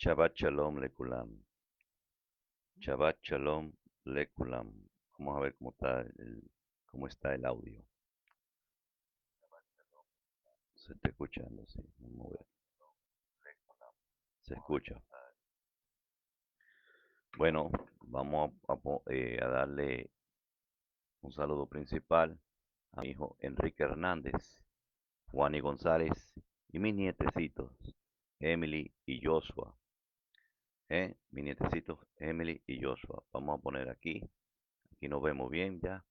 Shabbat Shalom Lekulam. Shabbat Shalom Lekulam. Vamos a ver cómo está el audio. Se está escuchando, sí. Vamos a ver. Se escucha. Bueno, vamos a darle un saludo principal a mi hijo Enrique Hernández, Juani González y mis nietecitos, Emily y Joshua. Mis nietecitos, Emily y Joshua. Vamos a poner aquí. Aquí nos vemos bien ya.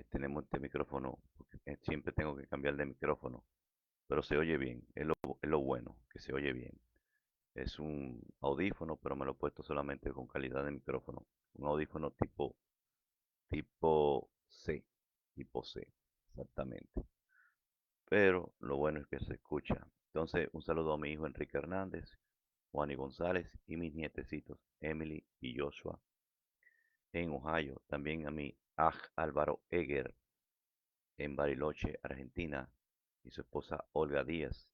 Tenemos este micrófono, porque siempre tengo que cambiar de micrófono, pero se oye bien, es lo bueno, que se oye bien. Es un audífono, pero me lo he puesto solamente con calidad de micrófono. Un audífono tipo C, tipo C, exactamente. Pero lo bueno es que se escucha. Entonces, un saludo a mi hijo Enrique Hernández, Juan y González y mis nietecitos, Emily y Joshua, en Ohio. También a mi Aj Álvaro Eger, en Bariloche, Argentina, y su esposa Olga Díaz,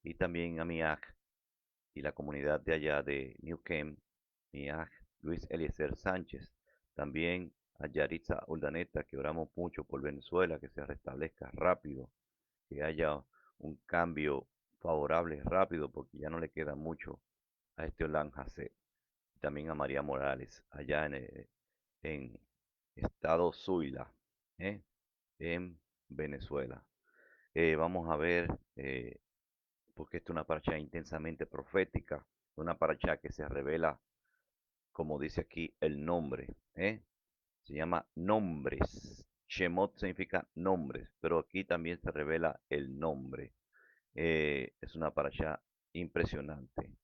y también a mi aj y la comunidad de allá de New Camp, mi aj Luis Eliezer Sánchez, también a Yaritza Urdaneta, que oramos mucho por Venezuela, que se restablezca rápido, que haya un cambio favorable rápido, porque ya no le queda mucho a este Olan Jacé. También a María Morales, allá en Estado Zuila, ¿eh? En Venezuela. Vamos a ver, porque esta es una paracha intensamente profética, una paracha que se revela, como dice aquí, el nombre. Se llama nombres. Shemot significa nombres, pero aquí también se revela el nombre. Es una paracha impresionante.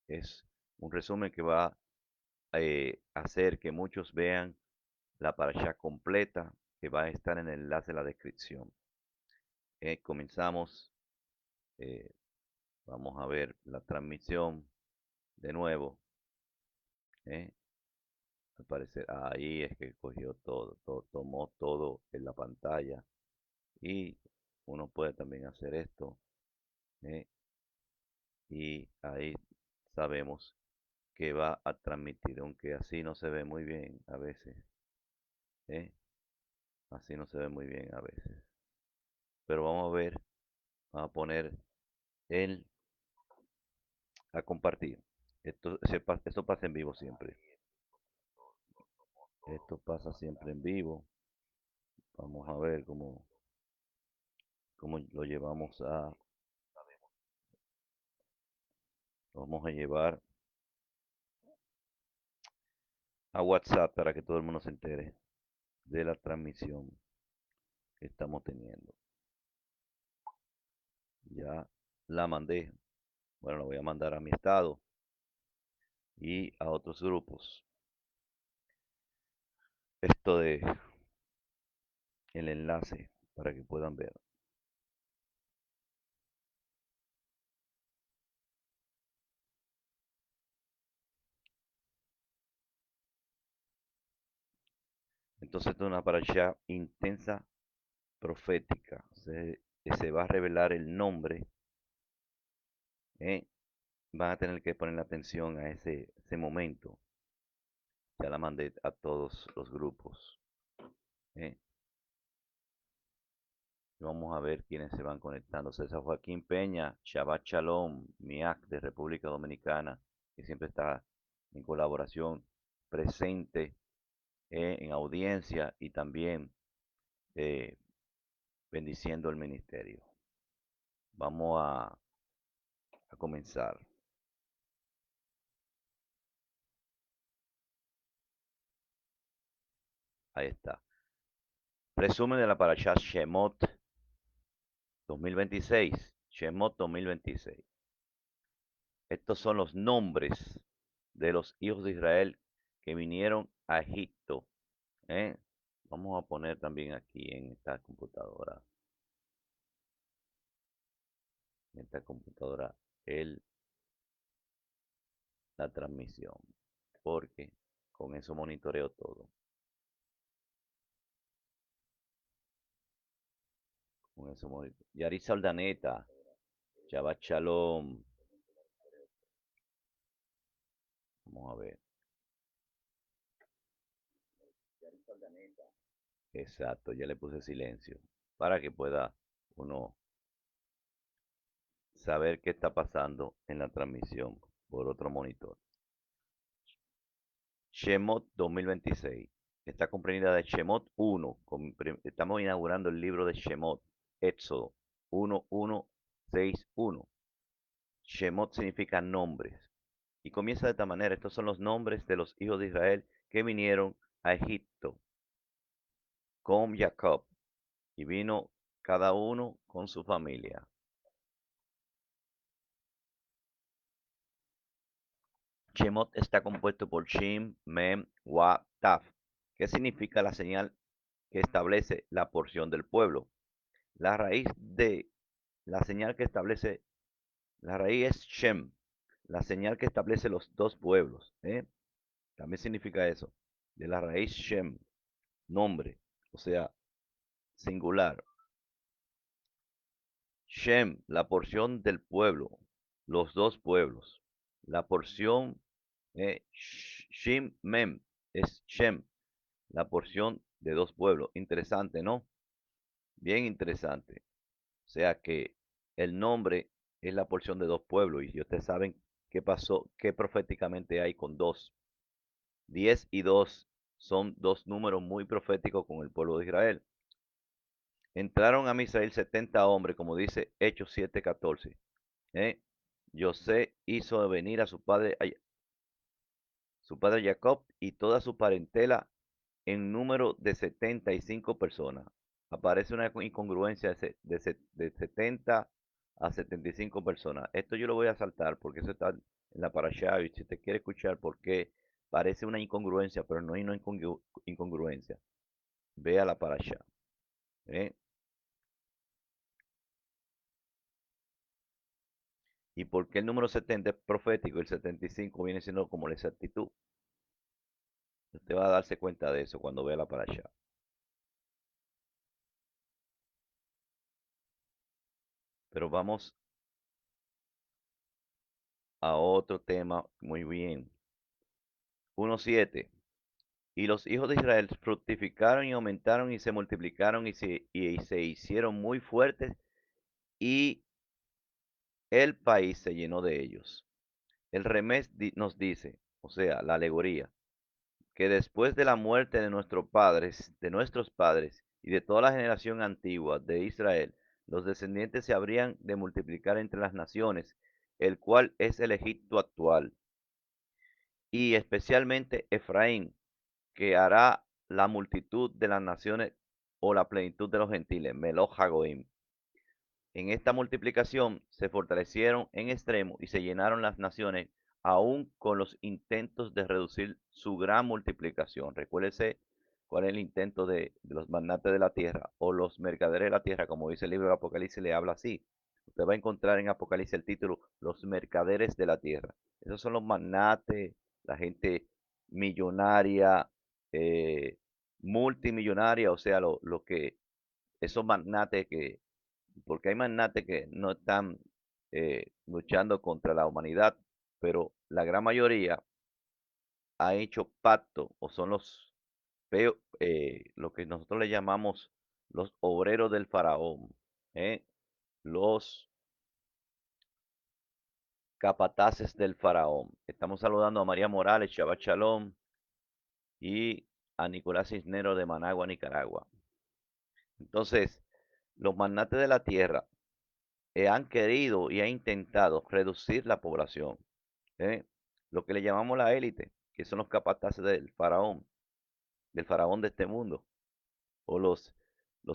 Es un resumen que va a hacer que muchos vean la paracha completa, que va a estar en el enlace de la descripción. Comenzamos. eh, Vamos a ver la transmisión de nuevo. ¿eh? Al parecer, ahí es que cogió todo, tomó todo en la pantalla. Y uno puede también hacer esto. ¿eh? Y ahí sabemos que va a transmitir, aunque así no se ve muy bien a veces. ¿eh? Así no se ve muy bien a veces. Pero vamos a ver, vamos a poner el a compartir. Esto pasa en vivo siempre. Esto pasa siempre en vivo. Vamos a ver cómo lo vamos a llevar a WhatsApp para que todo el mundo se entere de la transmisión que estamos teniendo. Ya la mandé. Bueno, la voy a mandar a mi estado y a otros grupos. Esto de el enlace para que puedan ver. Entonces, esto es una parasha intensa profética. Se va a revelar el nombre. ¿eh? Van a tener que poner atención a ese momento. Ya la mandé a todos los grupos. ¿eh? Vamos a ver quiénes se van conectando. César Joaquín Peña, Shabbat Shalom, MIAC de República Dominicana, que siempre está en colaboración, presente en audiencia y también eh, bendiciendo el ministerio. Vamos a comenzar. Ahí está. Resumen de la parashat Shemot 2026. Shemot 2026. Estos son los nombres de los hijos de Israel que vinieron a Egipto. ¿eh? Vamos a poner también aquí en esta computadora, el, la transmisión, porque con eso monitoreo todo. Con eso monitoreo. Yaritza Aldaneta, Shabbat Shalom, Vamos a ver. Exacto, ya le puse silencio para que pueda uno saber qué está pasando en la transmisión por otro monitor. Shemot 2026. Está comprendida de Shemot 1. Estamos inaugurando el libro de Shemot, Éxodo 1161. Shemot significa nombres. Y comienza de esta manera. Estos son los nombres de los hijos de Israel que vinieron a Egipto con Jacob. Y vino cada uno con su familia. Shemot está compuesto por Shin, Mem, Wa, Taf, que significa la señal que establece la porción del pueblo. La raíz de la señal que establece, la raíz es Shem, la señal que establece los dos pueblos. También significa eso. De la raíz Shem, nombre, o sea, singular. Shem, la porción del pueblo, los dos pueblos. La porción Shem Mem es Shem, la porción de dos pueblos. Interesante, ¿no? Bien interesante. O sea que el nombre es la porción de dos pueblos. Y ustedes saben qué pasó, qué proféticamente hay con dos. 10 y 2 son dos números muy proféticos con el pueblo de Israel. Entraron a Misrael 70 hombres, como dice Hechos 7:14. José hizo venir a su padre Jacob y toda su parentela en número de 75 personas. Aparece una incongruencia de 70 a 75 personas. Esto yo lo voy a saltar porque eso está en la parashá y si usted quiere escuchar por qué parece una incongruencia, pero no hay una incongruencia, vea la parashá. ¿eh? Y por qué el número 70 es profético y el 75 viene siendo como la exactitud. Usted va a darse cuenta de eso cuando vea la parashá. Pero vamos a otro tema muy bien. 1:7. Y los hijos de Israel fructificaron y aumentaron y se multiplicaron y se hicieron muy fuertes y el país se llenó de ellos. El remés nos dice, o sea, la alegoría, que después de la muerte de nuestros padres y de toda la generación antigua de Israel, los descendientes se habrían de multiplicar entre las naciones, el cual es el Egipto actual, y especialmente Efraín, que hará la multitud de las naciones o la plenitud de los gentiles, Melo Hagoim. En esta multiplicación se fortalecieron en extremo y se llenaron las naciones, aún con los intentos de reducir su gran multiplicación. Recuérdese cuál es el intento de los magnates de la tierra o los mercaderes de la tierra, como dice el libro de Apocalipsis, le habla así. Usted va a encontrar en Apocalipsis el título, Los mercaderes de la tierra. Esos son los magnates, la gente millonaria, eh, multimillonaria, o sea, lo que esos magnates que porque hay magnates que no están luchando contra la humanidad, pero la gran mayoría ha hecho pacto o son lo que nosotros le llamamos los obreros del faraón, ¿eh? Los capataces del faraón. Estamos saludando a María Morales, Shabbat Shalom y a Nicolás Cisnero de Managua, Nicaragua. Entonces, los magnates de la tierra han querido y han intentado reducir la población. ¿eh? Lo que le llamamos la élite, que son los capataces del faraón de este mundo, o los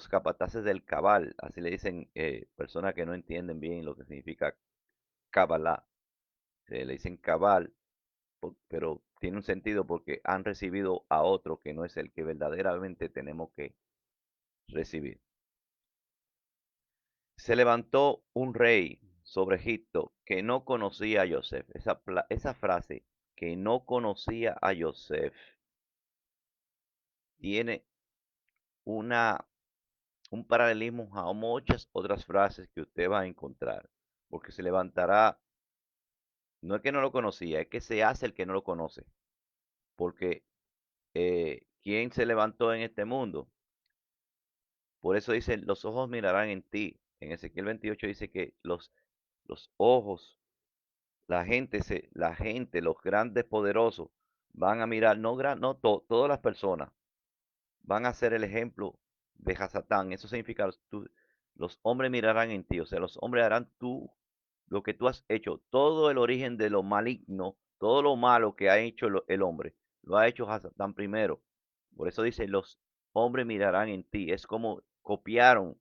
capataces del cabal, así le dicen personas que no entienden bien lo que significa cabalá. Le dicen cabal, pero tiene un sentido porque han recibido a otro que no es el que verdaderamente tenemos que recibir. Se levantó un rey sobre Egipto que no conocía a Joseph. Esa frase, que no conocía a Joseph, tiene una, un paralelismo a muchas otras frases que usted va a encontrar. Porque se levantará No es que no lo conocía, es que se hace el que no lo conoce. Porque ¿quién se levantó en este mundo? Por eso dice, los ojos mirarán en ti. En Ezequiel 28 dice que los ojos, la gente, los grandes poderosos, van a mirar, no todas las personas, van a ser el ejemplo de Hasatán. Eso significa, los hombres mirarán en ti, o sea, los hombres harán lo que tú has hecho, todo el origen de lo maligno, todo lo malo que ha hecho el hombre, lo ha hecho Hasatán primero. Por eso dice, los hombres mirarán en ti. Es como copiaron,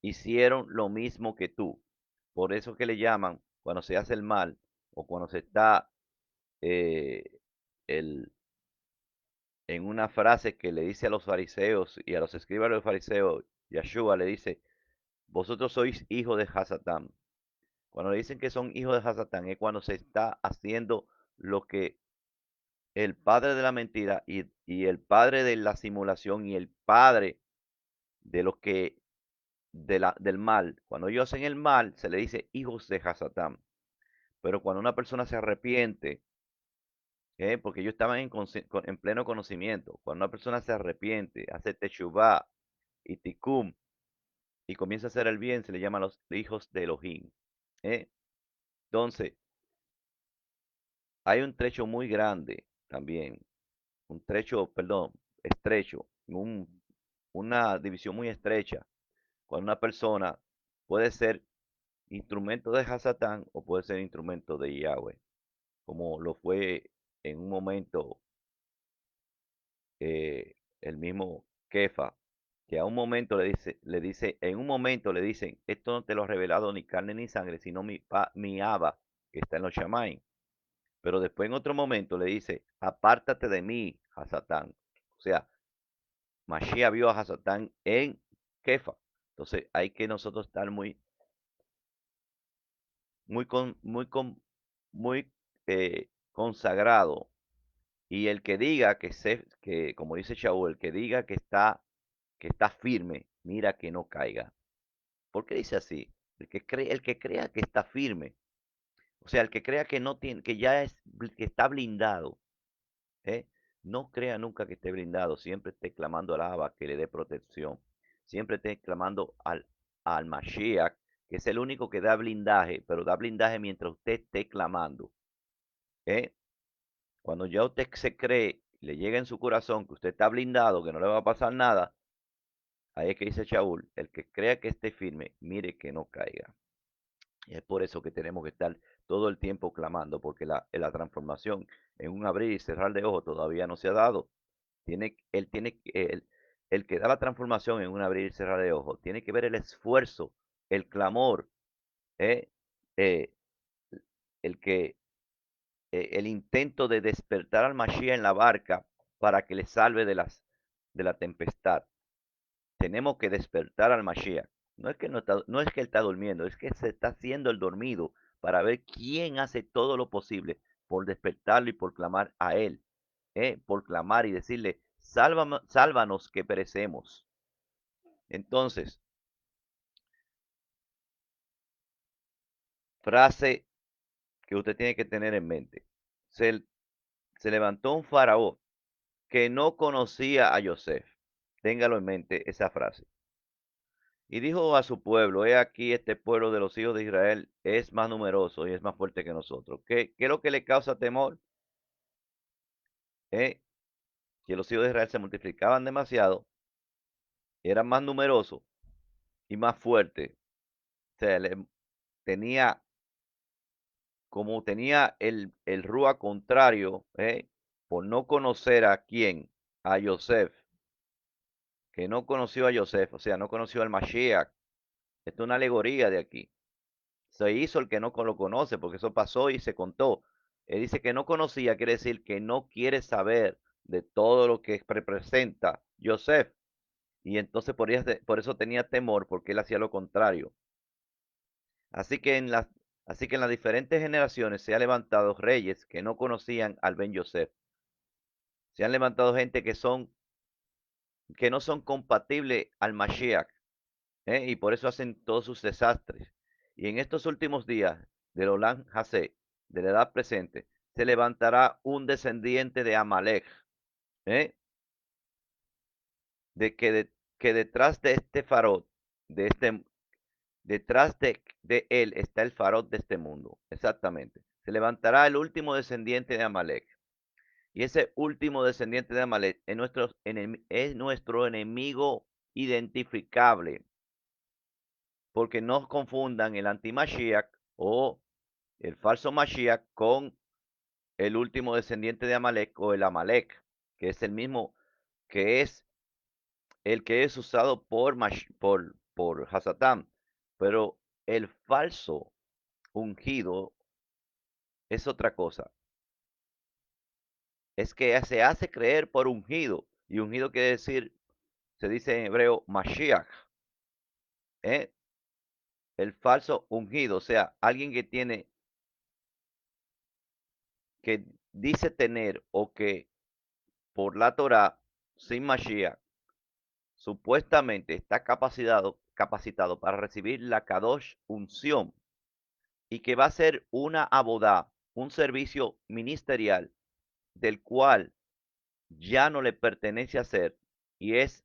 hicieron lo mismo que tú. Por eso que le llaman, cuando se hace el mal o cuando se está eh, el, en una frase que le dice a los fariseos y a los escribas de los fariseos, Yeshua le dice, vosotros sois hijos de Hasatán. Cuando le dicen que son hijos de Hasatán es cuando se está haciendo lo que el padre de la mentira y el padre de la simulación y el padre de los que del mal. Cuando ellos hacen el mal, se le dice hijos de Hasatán. Pero cuando una persona se arrepiente, porque ellos estaban en pleno conocimiento, cuando una persona se arrepiente, hace teshuvah y tikkun y comienza a hacer el bien, se le llama los hijos de Elohim. ¿eh? Entonces, hay un trecho muy grande también, un trecho, perdón, estrecho, una división muy estrecha, cuando una persona puede ser instrumento de Hasatán o puede ser instrumento de Yahweh, como lo fue en un momento el mismo Kefa, que a un momento en un momento le dicen, esto no te lo ha revelado ni carne ni sangre, sino mi Abba, que está en los Shamaim. Pero después en otro momento le dice, apártate de mí, Hasatán. O sea, Mashiach vio a Hasatán en Kefa. Entonces hay que nosotros estar muy, con, muy, con, muy consagrado. Y el que diga que, como dice Shaul, el que diga que está firme, mira que no caiga. ¿Por qué dice así? El que crea que está firme, o sea, el que crea que no tiene, que ya que está blindado, ¿eh? No crea nunca que esté blindado, siempre esté clamando al Abba que le dé protección, siempre esté clamando al Mashiach, que es el único que da blindaje, pero da blindaje mientras usted esté clamando, ¿eh? Cuando ya usted se cree, le llega en su corazón que usted está blindado, que no le va a pasar nada, ahí es que dice Shaul, el que crea que esté firme, mire que no caiga. Y es por eso que tenemos que estar todo el tiempo clamando, porque la transformación en un abrir y cerrar de ojos todavía no se ha dado. Él tiene, el que da la transformación en un abrir y cerrar de ojos, tiene que ver el esfuerzo, el clamor, ¿eh? Eh, el que, el intento de despertar al Mashiach en la barca para que le salve de la tempestad. Tenemos que despertar al Mashiach. No es que él está durmiendo, es que se está haciendo el dormido para ver quién hace todo lo posible por despertarlo y por clamar a él, por clamar y decirle, sálvanos que perecemos. Entonces, frase que usted tiene que tener en mente. Se, se levantó un faraón que no conocía a Joseph. Téngalo en mente esa frase. Y dijo a su pueblo, he aquí este pueblo de los hijos de Israel es más numeroso y es más fuerte que nosotros. ¿Qué es lo que le causa temor? Eh, que los hijos de Israel se multiplicaban demasiado, eran más numerosos y más fuertes. O sea, tenía, como tenía el Rúa contrario, por no conocer a quién, a Joseph, que no conoció a Joseph, o sea, no conoció al Mashiach. Esto es una alegoría de aquí. Se hizo el que no lo conoce, porque eso pasó y se contó. Él dice que no conocía, quiere decir que no quiere saber de todo lo que representa Joseph. Y entonces por eso tenía temor, porque él hacía lo contrario. Así que así que en las diferentes generaciones se han levantado reyes que no conocían al Ben Joseph. Se han levantado gente que no son compatibles al Mashiach, y por eso hacen todos sus desastres. Y en estos últimos días del Olam Hasé, de la edad presente, se levantará un descendiente de Amalek, ¿eh? de que, de, que detrás de este farol, de este, detrás de él está el farol de este mundo. Exactamente. Se levantará el último descendiente de Amalek. Y ese último descendiente de Amalek es nuestro enemigo identificable. Porque no confundan el anti-Mashiach o el falso Mashiach con el último descendiente de Amalek o el Amalek, que es el mismo, que es el que es usado por Hasatán. Pero el falso ungido es otra cosa. Es que se hace creer por ungido. Y ungido quiere decir, se dice en hebreo, Mashiach. ¿eh? El falso ungido, o sea, alguien que dice tener o que por la Torah, sin Mashiach, supuestamente está capacitado para recibir la Kadosh unción y que va a ser una abodá, un servicio ministerial del cual ya no le pertenece hacer y es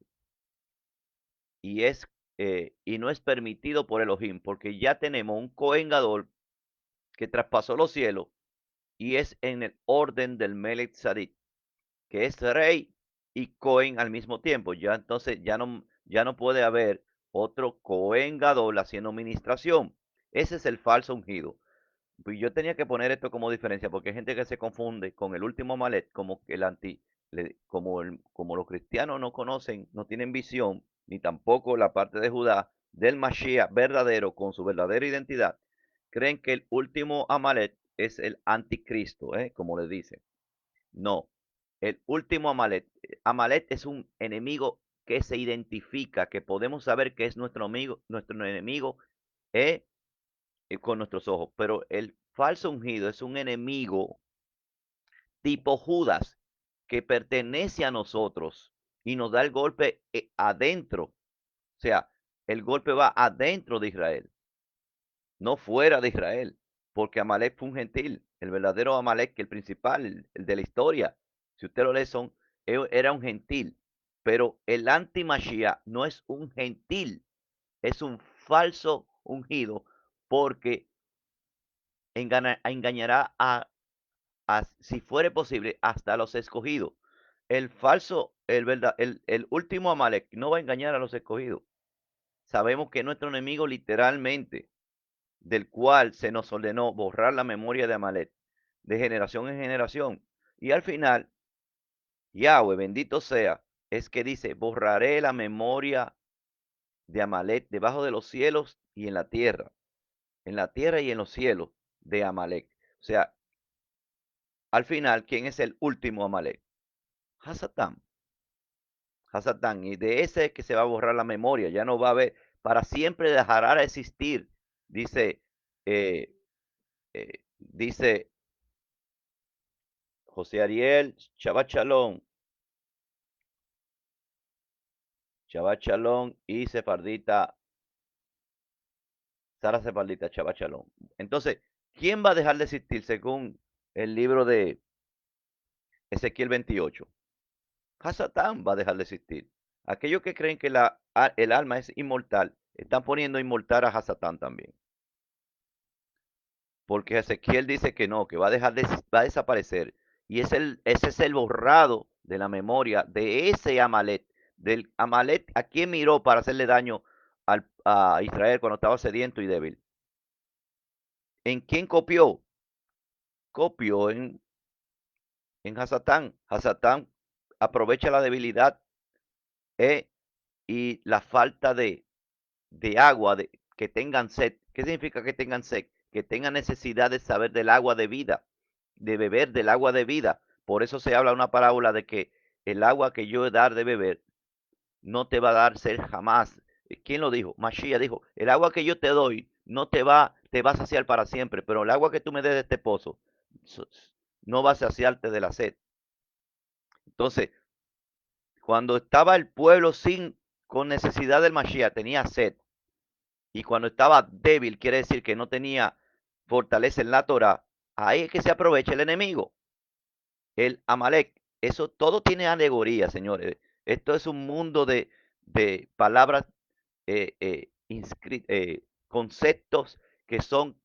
y no es permitido por Elohim, porque ya tenemos un Cohen Gadol que traspasó los cielos y es en el orden del Melech Tzaddik, que es rey y Cohen al mismo tiempo. Ya entonces ya no puede haber otro Cohen Gadol haciendo ministración. Ese es el falso ungido. Pues yo tenía que poner esto como diferencia porque hay gente que se confunde con el último malet, como que el anti, como los cristianos no conocen, no tienen visión, ni tampoco la parte de Judá del Mashiach verdadero con su verdadera identidad, creen que el último Amalet es el anticristo, como le dicen. No, el último Amalet. Amalet es un enemigo que se identifica, que podemos saber que es nuestro enemigo, ¿eh? Con nuestros ojos. Pero el falso ungido es un enemigo tipo Judas que pertenece a nosotros y nos da el golpe adentro. O sea, el golpe va adentro de Israel, no fuera de Israel, porque Amalek fue un gentil. El verdadero Amalek, el principal, el de la historia, si usted lo lee, era un gentil. Pero el anti-Mashiach no es un gentil, es un falso ungido, porque engañará si fuere posible, hasta los escogidos. El falso, el último Amalek no va a engañar a los escogidos. Sabemos que nuestro enemigo literalmente, del cual se nos ordenó borrar la memoria de Amalek de generación en generación. Y al final, Yahweh, bendito sea, es que dice, borraré la memoria de Amalek debajo de los cielos y en la tierra y en los cielos de Amalek. O sea, al final, ¿quién es el último Amalek? Hasatán. Hasatán. Y de ese es que se va a borrar la memoria. Ya no va a haber, para siempre dejará de existir. Dice, eh, dice José Ariel, Shabbat Shalom, Shabbat Shalom y Sefardita, Sara Sefardita, Shabbat Shalom. Entonces, ¿quién va a dejar de existir según el libro de Ezequiel 28? Hasatán va a dejar de existir. Aquellos que creen que el alma es inmortal, están poniendo inmortal a Hasatán también. Porque Ezequiel dice que no, que va a desaparecer. Y ese es el borrado de la memoria de ese Amalet. Del Amalet, ¿a quién miró para hacerle daño a Israel cuando estaba sediento y débil? ¿En quién copió? Copió en Hasatán. Hasatán aprovecha la debilidad eh, y la falta de agua, que tengan sed. ¿Qué significa que tengan sed? Que tengan necesidad de saber del agua de vida, de beber del agua de vida. Por eso se habla una parábola de que el agua que yo he dar de beber no te va a dar sed jamás. ¿Quién lo dijo? Mashiach dijo, el agua que yo te doy no te va a saciar para siempre, pero el agua que tú me des de este pozo no va a saciarte de la sed. Entonces, cuando estaba el pueblo con necesidad del Mashiach, tenía sed. Y cuando estaba débil, quiere decir que no tenía fortaleza en la Torah, ahí es que se aprovecha el enemigo, el Amalek. Eso todo tiene alegoría, señores. Esto es un mundo de palabras, conceptos que son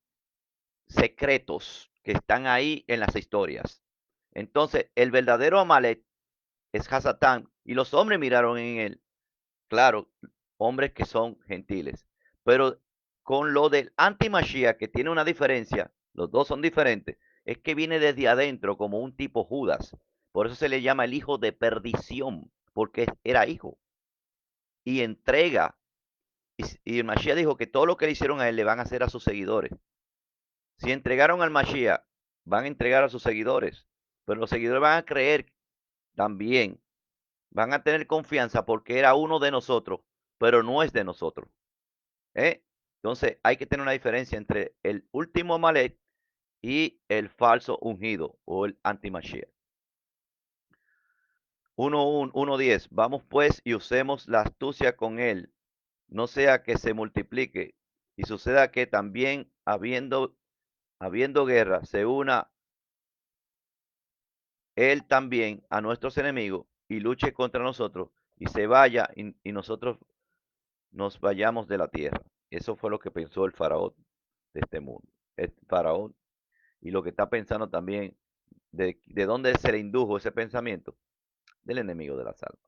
secretos, que están ahí en las historias. Entonces, el verdadero Amalek es Hasatán, y los hombres miraron en él, claro, hombres que son gentiles. Pero con lo del anti-Mashiach, que tiene una diferencia, los dos son diferentes, es que viene desde adentro como un tipo Judas. Por eso se le llama el hijo de perdición, porque era hijo y entrega. Y el Mashiach dijo que todo lo que le hicieron a él le van a hacer a sus seguidores. Si entregaron al Mashiach, van a entregar a sus seguidores, pero los seguidores van a creer también, van a tener confianza porque era uno de nosotros, pero no es de nosotros. ¿Eh? Entonces hay que tener una diferencia entre el último Amalek y el falso ungido o el anti-Mashiach. 1:10. Vamos pues y usemos la astucia con él, no sea que se multiplique y suceda que también habiendo guerra se una él también a nuestros enemigos y luche contra nosotros y se vaya y nosotros nos vayamos de la tierra. Eso fue lo que pensó el faraón de este mundo. El faraón, y lo que está pensando también, de dónde se le indujo ese pensamiento, del enemigo de las almas.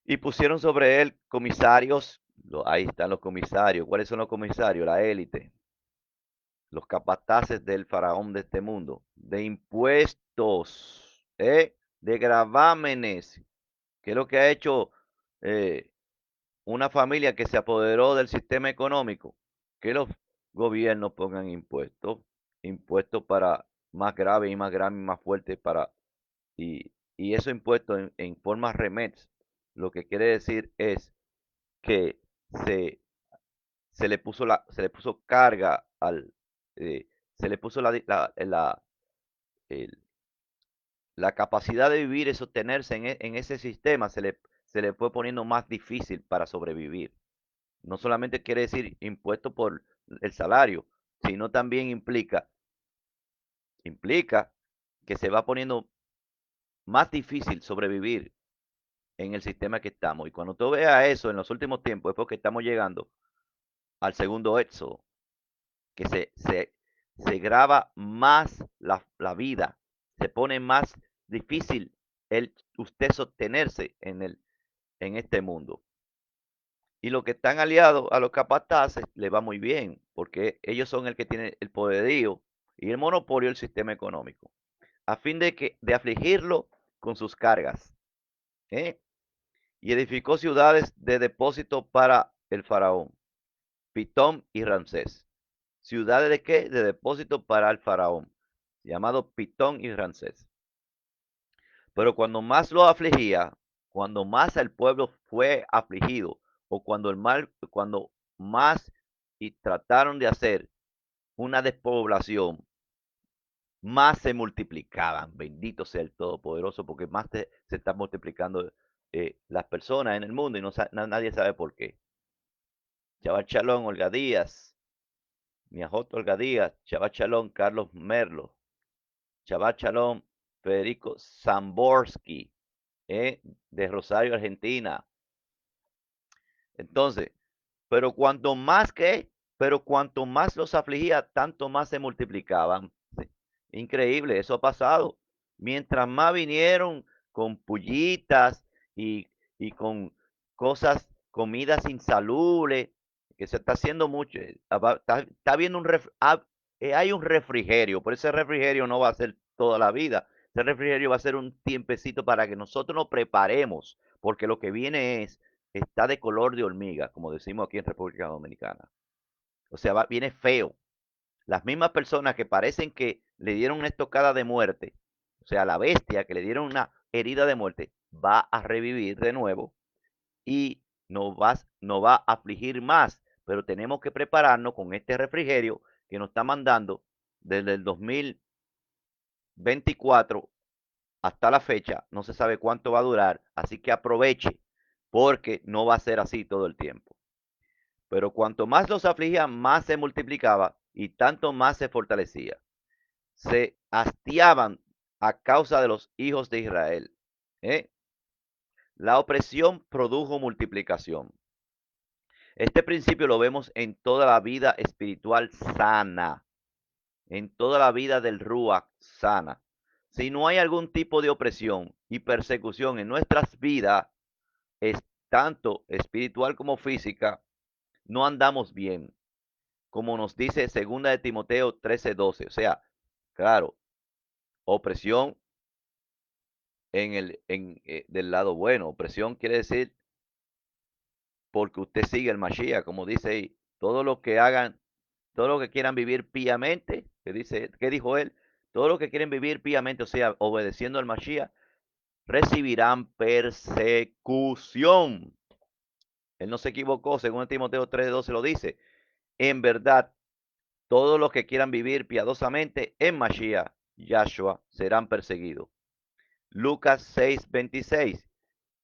Y pusieron sobre él comisarios, ahí están los comisarios. ¿Cuáles son los comisarios? La élite, los capataces del faraón de este mundo, de impuestos, de gravámenes, que es lo que ha hecho eh, una familia que se apoderó del sistema económico, que los gobiernos pongan impuestos, impuestos para más grave y más grave y más fuerte y esos impuestos en forma remets, lo que quiere decir es que se, se le puso carga se le puso el- la capacidad de vivir y sostenerse en ese sistema, se le fue poniendo más difícil para sobrevivir. No solamente quiere decir impuesto por el salario, sino también implica que se va poniendo más difícil sobrevivir en el sistema que estamos. Y cuando tú veas eso en los últimos tiempos, es porque estamos llegando al segundo éxodo, que se graba más la vida, se pone más difícil usted sostenerse en este mundo. Y los que están aliados a los capataces les va muy bien, porque ellos son el que tiene el poderío y el monopolio del sistema económico, a fin de afligirlo con sus cargas. ¿Eh? Y edificó ciudades de depósito para el faraón, Pitón y Ramsés. ¿Ciudades de qué? De depósito para el faraón, llamado Pitón y Ramsés. Pero cuando más lo afligía, cuando más el pueblo fue afligido, o cuando más y trataron de hacer una despoblación, más se multiplicaban. Bendito sea el Todopoderoso, porque más se están multiplicando las personas en el mundo y nadie sabe por qué. Chaval Chalón, Olga Díaz, Miajoto Olga Díaz, Chaval Chalón, Carlos Merlo, Chaval Chalón, Federico Zamborsky, de Rosario, Argentina. Entonces, pero cuanto más que, pero cuanto más los afligía, tanto más se multiplicaban. Sí, increíble, eso ha pasado. Mientras más vinieron con pullitas y, y con cosas, comidas insalubres, que se está haciendo mucho. Está viendo hay un refrigerio, pero ese refrigerio no va a ser toda la vida. Ese refrigerio va a ser un tiempecito para que nosotros nos preparemos, porque lo que viene está de color de hormiga, como decimos aquí en República Dominicana. O sea, viene feo. Las mismas personas que parecen que le dieron una estocada de muerte, o sea, la bestia que le dieron una herida de muerte, va a revivir de nuevo y nos va a afligir más. Pero tenemos que prepararnos con este refrigerio que nos está mandando desde el 2024 hasta la fecha. No se sabe cuánto va a durar, así que aproveche, porque no va a ser así todo el tiempo. Pero cuanto más los afligía, más se multiplicaba, y tanto más se fortalecía. Se hastiaban a causa de los hijos de Israel. ¿eh? La opresión produjo multiplicación. Este principio lo vemos en toda la vida espiritual sana, en toda la vida del Ruach sana. Si no hay algún tipo de opresión y persecución en nuestras vidas, es tanto espiritual como física, no andamos bien, como nos dice 2 de Timoteo 13:12. O sea, claro, opresión del lado bueno. Opresión quiere decir porque usted sigue el Mashiach, como dice ahí, todo lo que hagan, todo lo que quieran vivir piamente, ¿qué dijo él? Todo lo que quieren vivir piamente, o sea, obedeciendo al Mashiach, recibirán persecución. Él no se equivocó, según Timoteo 3:12 lo dice. En verdad, todos los que quieran vivir piadosamente en Mashiach, Yahshua, serán perseguidos. Lucas 6:26.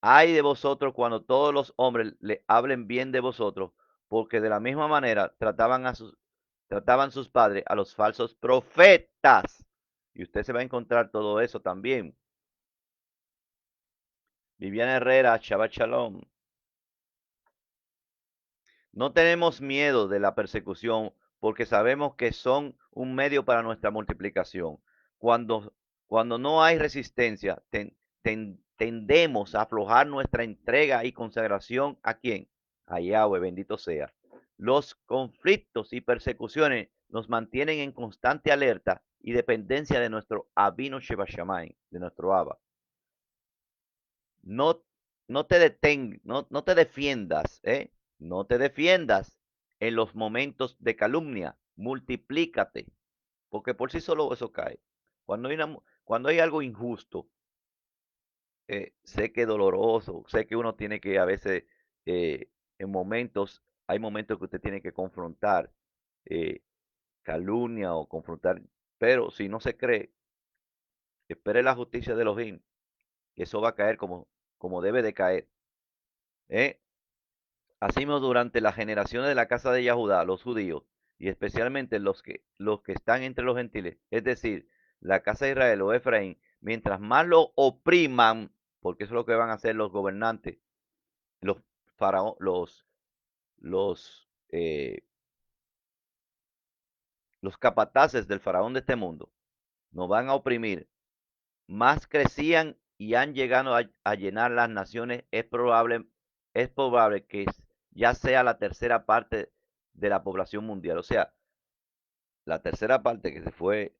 Ay de vosotros cuando todos los hombres le hablen bien de vosotros, porque de la misma manera trataban sus padres a los falsos profetas. Y usted se va a encontrar todo eso también. Viviana Herrera, Shabbat Shalom. No tenemos miedo de la persecución porque sabemos que son un medio para nuestra multiplicación. Cuando, cuando no hay resistencia, tendemos a aflojar nuestra entrega y consagración ¿a quién? A Yahweh, bendito sea. Los conflictos y persecuciones nos mantienen en constante alerta y dependencia de nuestro Abino Sheba Shammai, de nuestro Abba. No, no te defiendas, ¿eh? No te defiendas en los momentos de calumnia. Multiplícate, porque por sí solo eso cae. Cuando hay algo injusto, sé que es doloroso, sé que uno tiene que a veces, eh, hay momentos que usted tiene que confrontar eh, calumnia o confrontar, pero si no se cree, espere la justicia de Elohim, que eso va a caer como debe de caer. ¿eh? Asimismo, durante las generaciones de la casa de Yahudá, los judíos, y especialmente los que están entre los gentiles, es decir, la casa de Israel o Efraín, mientras más lo opriman, porque eso es lo que van a hacer los gobernantes, los faraón, los, eh, los capataces del faraón de este mundo, nos van a oprimir, más crecían y han llegado a llenar las naciones, es probable que ya sea la tercera parte de la población mundial. O sea, la tercera parte que se fue,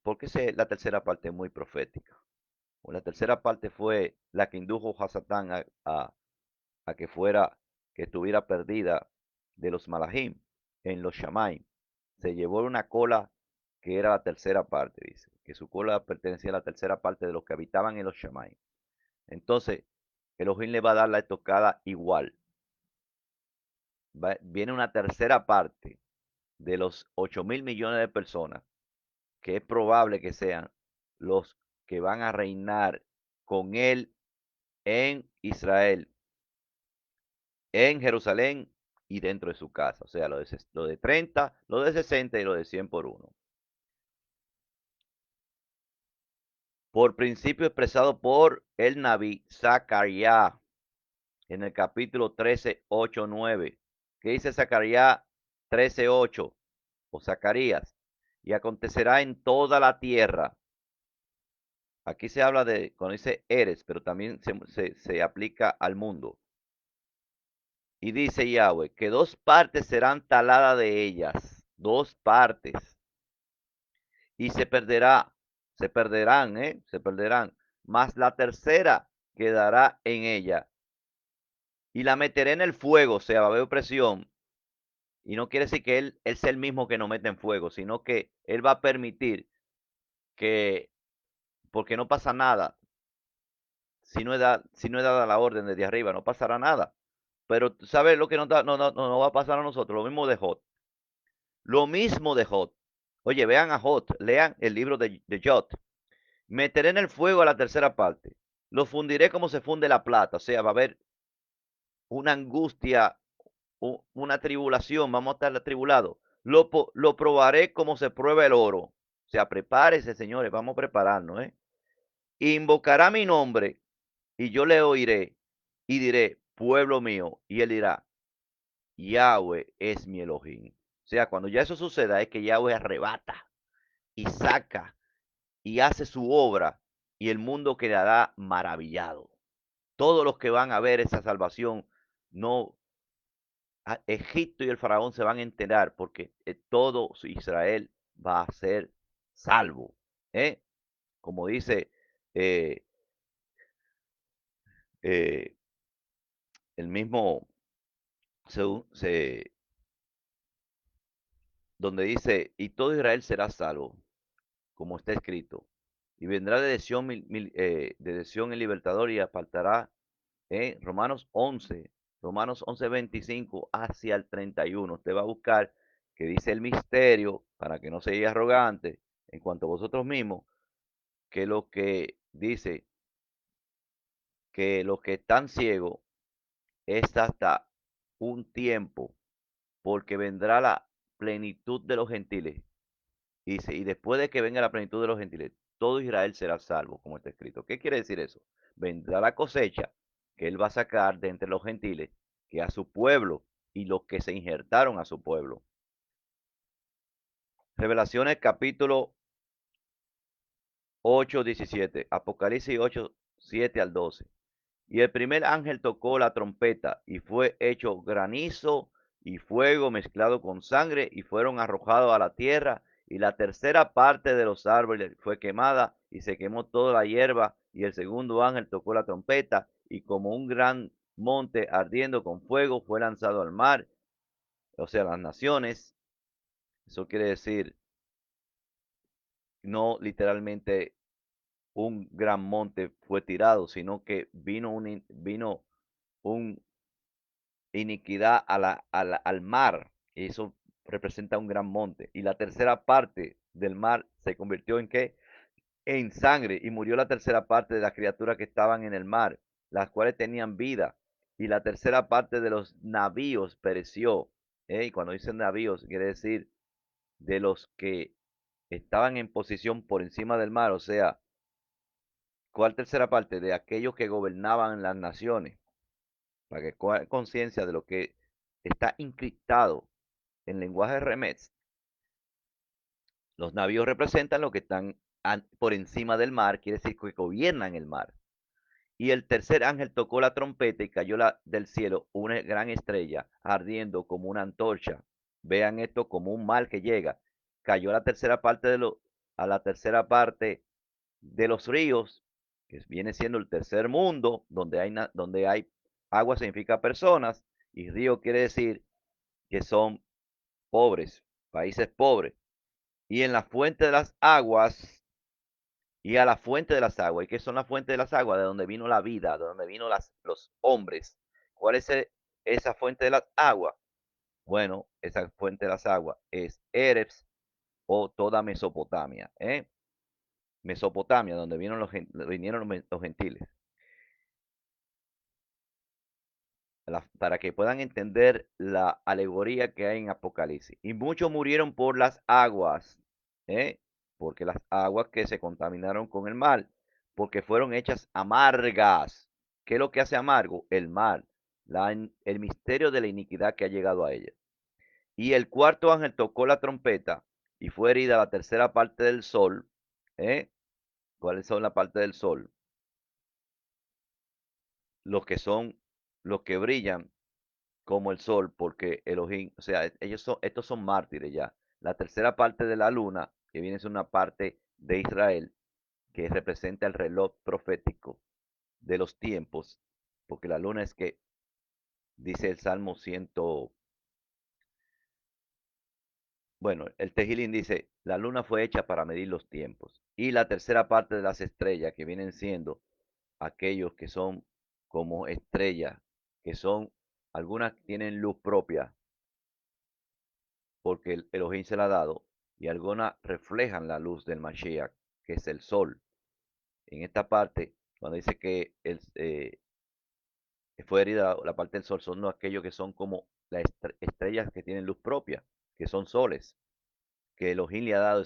porque la tercera parte es muy profética. O la tercera parte fue la que indujo a Satán a que estuviera perdida de los Malahim en los Shamaim. Se llevó una cola que era la tercera parte, dice, que su cola pertenecía a la tercera parte de los que habitaban en los Shamaim. Entonces, Elohim le va a dar la estocada igual. Viene una tercera parte de los 8.000 millones de personas, que es probable que sean los que van a reinar con él en Israel, en Jerusalén y dentro de su casa. O sea, lo de 30, lo de 60 y lo de 100 por uno. Por principio expresado por el Naví Zacarías en el capítulo 13, 8, 9. ¿Qué dice Zacarías 13, 8? O Zacarías. Y acontecerá en toda la tierra. Aquí se habla cuando dice eres, pero también se aplica al mundo. Y dice Yahweh, que dos partes serán taladas de ellas, dos partes, y se perderán, mas la tercera quedará en ella, y la meteré en el fuego, o sea, va a haber opresión, y no quiere decir que él es el mismo que nos mete en fuego, sino que él va a permitir que, porque no pasa nada, si no es dada la orden desde arriba, no pasará nada. Pero ¿sabes lo que no va a pasar a nosotros? Lo mismo de Jot. Lo mismo de Jot. Oye, vean a Jot, lean el libro de Jot. Meteré en el fuego a la tercera parte. Lo fundiré como se funde la plata. O sea, va a haber una angustia, una tribulación. Vamos a estar atribulados. lo probaré como se prueba el oro. O sea, prepárese, señores, vamos a prepararnos, ¿eh? Invocará mi nombre y yo le oiré y diré, pueblo mío, y él dirá, Yahweh es mi Elohim. O sea, cuando ya eso suceda es que Yahweh arrebata y saca y hace su obra y el mundo quedará maravillado. Todos los que van a ver esa salvación, no, Egipto y el faraón se van a enterar porque todo Israel va a ser salvo. ¿Eh? Como dice eh, eh, el mismo, se, donde dice, y todo Israel será salvo, como está escrito, y vendrá de Sión, de Sión el libertador y apartará, Romanos 11, Romanos 11, 25 hacia el 31. Usted va a buscar que dice el misterio, para que no seáis arrogante en cuanto a vosotros mismos, que lo que dice que los que están ciegos es hasta un tiempo, porque vendrá la plenitud de los gentiles. Dice, y después de que venga la plenitud de los gentiles, todo Israel será salvo, como está escrito. ¿Qué quiere decir eso? Vendrá la cosecha que él va a sacar de entre los gentiles, que a su pueblo y los que se injertaron a su pueblo. Revelaciones capítulo 8, 17. Apocalipsis 8, 7 al 12. Y el primer ángel tocó la trompeta y fue hecho granizo y fuego mezclado con sangre y fueron arrojados a la tierra y la tercera parte de los árboles fue quemada y se quemó toda la hierba y el segundo ángel tocó la trompeta y como un gran monte ardiendo con fuego fue lanzado al mar, o sea, las naciones. Eso quiere decir no literalmente un gran monte fue tirado, sino que vino un iniquidad al mar. Y eso representa un gran monte. Y la tercera parte del mar se convirtió en qué? En sangre. Y murió la tercera parte de las criaturas que estaban en el mar, las cuales tenían vida. Y la tercera parte de los navíos pereció. Y cuando dicen navíos, quiere decir de los que estaban en posición por encima del mar. O sea, ¿cuál tercera parte? De aquellos que gobernaban las naciones. Para que cojan conciencia de lo que está encriptado en lenguaje remez. Los navíos representan lo que están por encima del mar, quiere decir que gobiernan el mar. Y el tercer ángel tocó la trompeta y cayó del cielo una gran estrella, ardiendo como una antorcha. Vean esto como un mal que llega. Cayó la tercera parte a la tercera parte de los ríos, que viene siendo el tercer mundo, donde hay agua significa personas, y río quiere decir que son pobres, países pobres. Y en la fuente de las aguas, y a la fuente de las aguas. ¿Y qué son las fuentes de las aguas? De donde vino la vida, de donde vino los hombres. ¿Cuál es esa fuente de las aguas? Bueno, esa fuente de las aguas es Erebs o toda Mesopotamia. Mesopotamia, donde vinieron los gentiles. Para que puedan entender la alegoría que hay en Apocalipsis. Y muchos murieron por las aguas, ¿eh? Porque las aguas que se contaminaron con el mal, porque fueron hechas amargas. ¿Qué es lo que hace amargo? El mal, el misterio de la iniquidad que ha llegado a ella. Y el cuarto ángel tocó la trompeta y fue herida la tercera parte del sol. ¿Eh? ¿Cuáles son la parte del sol? Los que son, los que brillan como el sol, porque Elohim, o sea, estos son mártires ya. La tercera parte de la luna, que viene a ser una parte de Israel, que representa el reloj profético de los tiempos, porque la luna es que, dice el Salmo 100, bueno, el Tejilín dice, la luna fue hecha para medir los tiempos. Y la tercera parte de las estrellas, que vienen siendo aquellos que son como estrellas, que son, algunas tienen luz propia, porque el Elohim se la ha dado, y algunas reflejan la luz del Mashiach, que es el sol. En esta parte, cuando dice que fue herida la parte del sol, son aquellos que son como las estrellas que tienen luz propia. que son soles, que Elohim le ha dado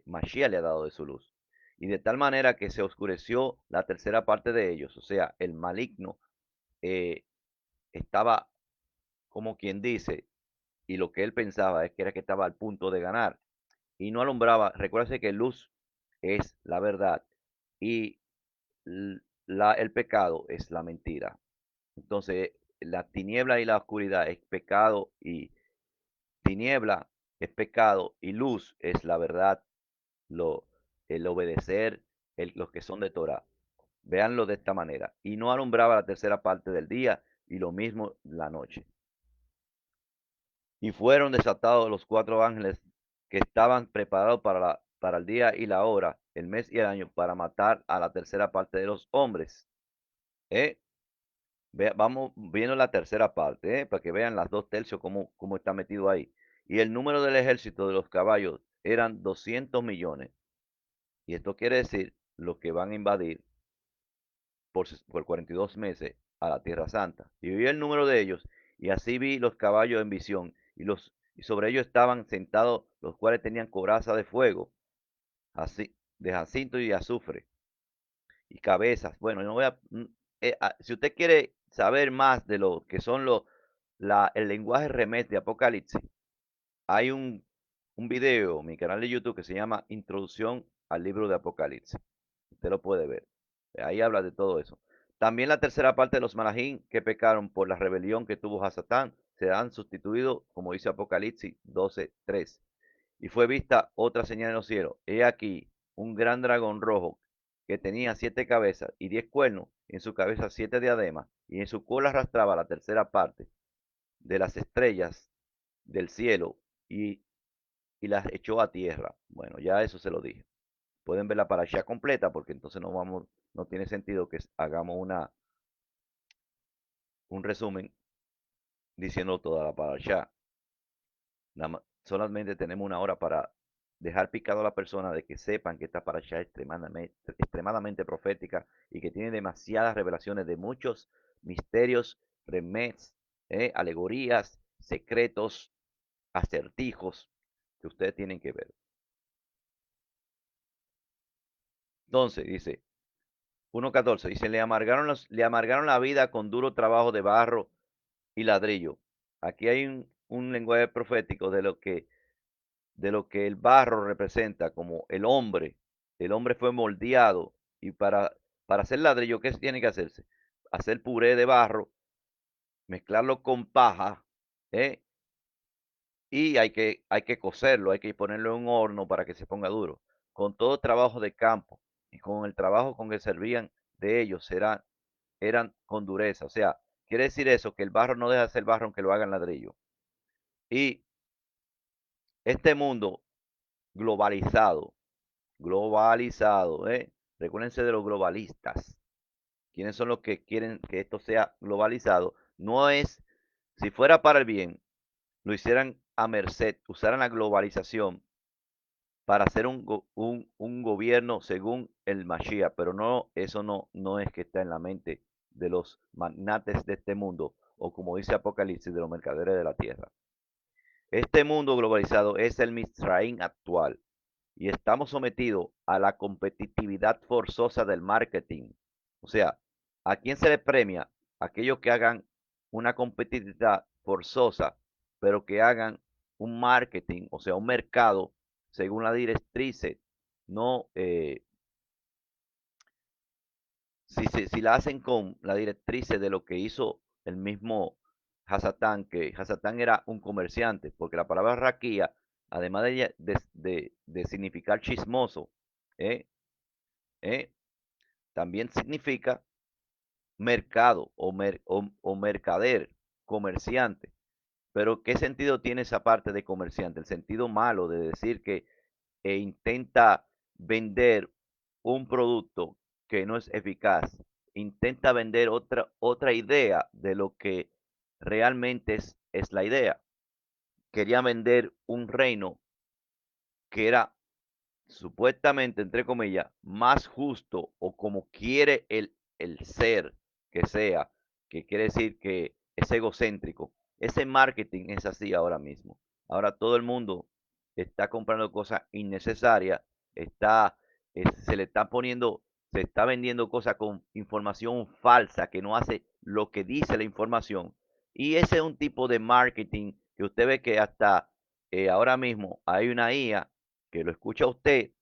Mashiach le ha dado de su luz. Y de tal manera que se oscureció la tercera parte de ellos, o sea, el maligno eh, estaba como quien dice, y lo que él pensaba es que era que estaba al punto de ganar y no alumbraba. Recuérdese que luz es la verdad y el pecado es la mentira. Entonces, la tiniebla y la oscuridad es pecado y tiniebla es pecado y luz es la verdad, lo, el obedecer, los que son de Torah. Véanlo de esta manera. Y no alumbraba la tercera parte del día y lo mismo la noche. Y fueron desatados los cuatro ángeles que estaban preparados para el día y la hora, el mes y el año, para matar a la tercera parte de los hombres. ¿Eh? Vamos viendo la tercera parte, para que vean las 2 tercios cómo está metido ahí. Y el número del ejército de los caballos eran 200 millones. Y esto quiere decir lo que van a invadir por 42 meses a la Tierra Santa. Y vi el número de ellos, y así vi los caballos en visión, y sobre ellos estaban sentados, los cuales tenían coraza de fuego, así, de jacinto y de azufre, y cabezas. Bueno, no voy a, si usted quiere saber más de lo que son el lenguaje remés de Apocalipsis, hay un video en mi canal de YouTube que se llama Introducción al libro de Apocalipsis. Usted lo puede ver. Ahí habla de todo eso. También la tercera parte de los malajín que pecaron por la rebelión que tuvo Hasatán se han sustituido, como dice Apocalipsis 12:3. Y fue vista otra señal en los cielos. He aquí un gran dragón rojo que tenía 7 cabezas y 10 cuernos, y en su cabeza 7 diademas, y en su cola arrastraba la tercera parte de las estrellas del cielo y, y las echó a tierra. Bueno, ya eso se lo dije. Pueden ver la parasha completa porque entonces no tiene sentido que hagamos un resumen diciendo toda la parasha. Solamente tenemos una hora para dejar picado a la persona de que sepan que esta parasha es extremadamente profética y que tiene demasiadas revelaciones de muchos misterios, remés, alegorías, secretos, acertijos que ustedes tienen que ver. Entonces, dice 1:14, dice, le amargaron la vida con duro trabajo de barro y ladrillo. Aquí hay un lenguaje profético de lo que el barro representa como el hombre. El hombre fue moldeado y para hacer ladrillo, ¿qué tiene que hacerse? Hacer puré de barro, mezclarlo con paja, ¿eh? Y hay que cocerlo, hay que ponerlo en un horno para que se ponga duro. Con todo trabajo de campo y con el trabajo con que servían de ellos eran con dureza. O sea, quiere decir eso, que el barro no deja de ser barro aunque lo hagan ladrillo. Y este mundo globalizado, globalizado, ¿eh? Recuérdense de los globalistas. ¿Quiénes son los que quieren que esto sea globalizado? No es, si fuera para el bien, lo hicieran a merced, usaran la globalización para hacer un gobierno según el Mashiach, pero no, eso no es que está en la mente de los magnates de este mundo, o como dice Apocalipsis, de los mercaderes de la tierra. Este mundo globalizado es el Misraín actual y estamos sometidos a la competitividad forzosa del marketing. O sea, ¿a quién se le premia? Aquellos que hagan una competitividad forzosa, pero que hagan un marketing, o sea, un mercado según la directrices, no si la hacen con la directriz de lo que hizo el mismo Hasatán, que Hasatán era un comerciante, porque la palabra raquía, además de significar chismoso, ¿eh? ¿eh? También significa mercado o mercader, comerciante. Pero ¿qué sentido tiene esa parte de comerciante? El sentido malo de decir que intenta vender un producto que no es eficaz, intenta vender otra idea de lo que realmente es la idea. Quería vender un reino que era supuestamente, entre comillas, más justo o como quiere el ser que sea, que quiere decir que es egocéntrico. Ese marketing es así ahora mismo. Ahora todo el mundo está comprando cosas innecesarias, está, se le está poniendo, se está vendiendo cosas con información falsa que no hace lo que dice la información. Y ese es un tipo de marketing que usted ve que hasta ahora mismo hay una IA que lo escucha a usted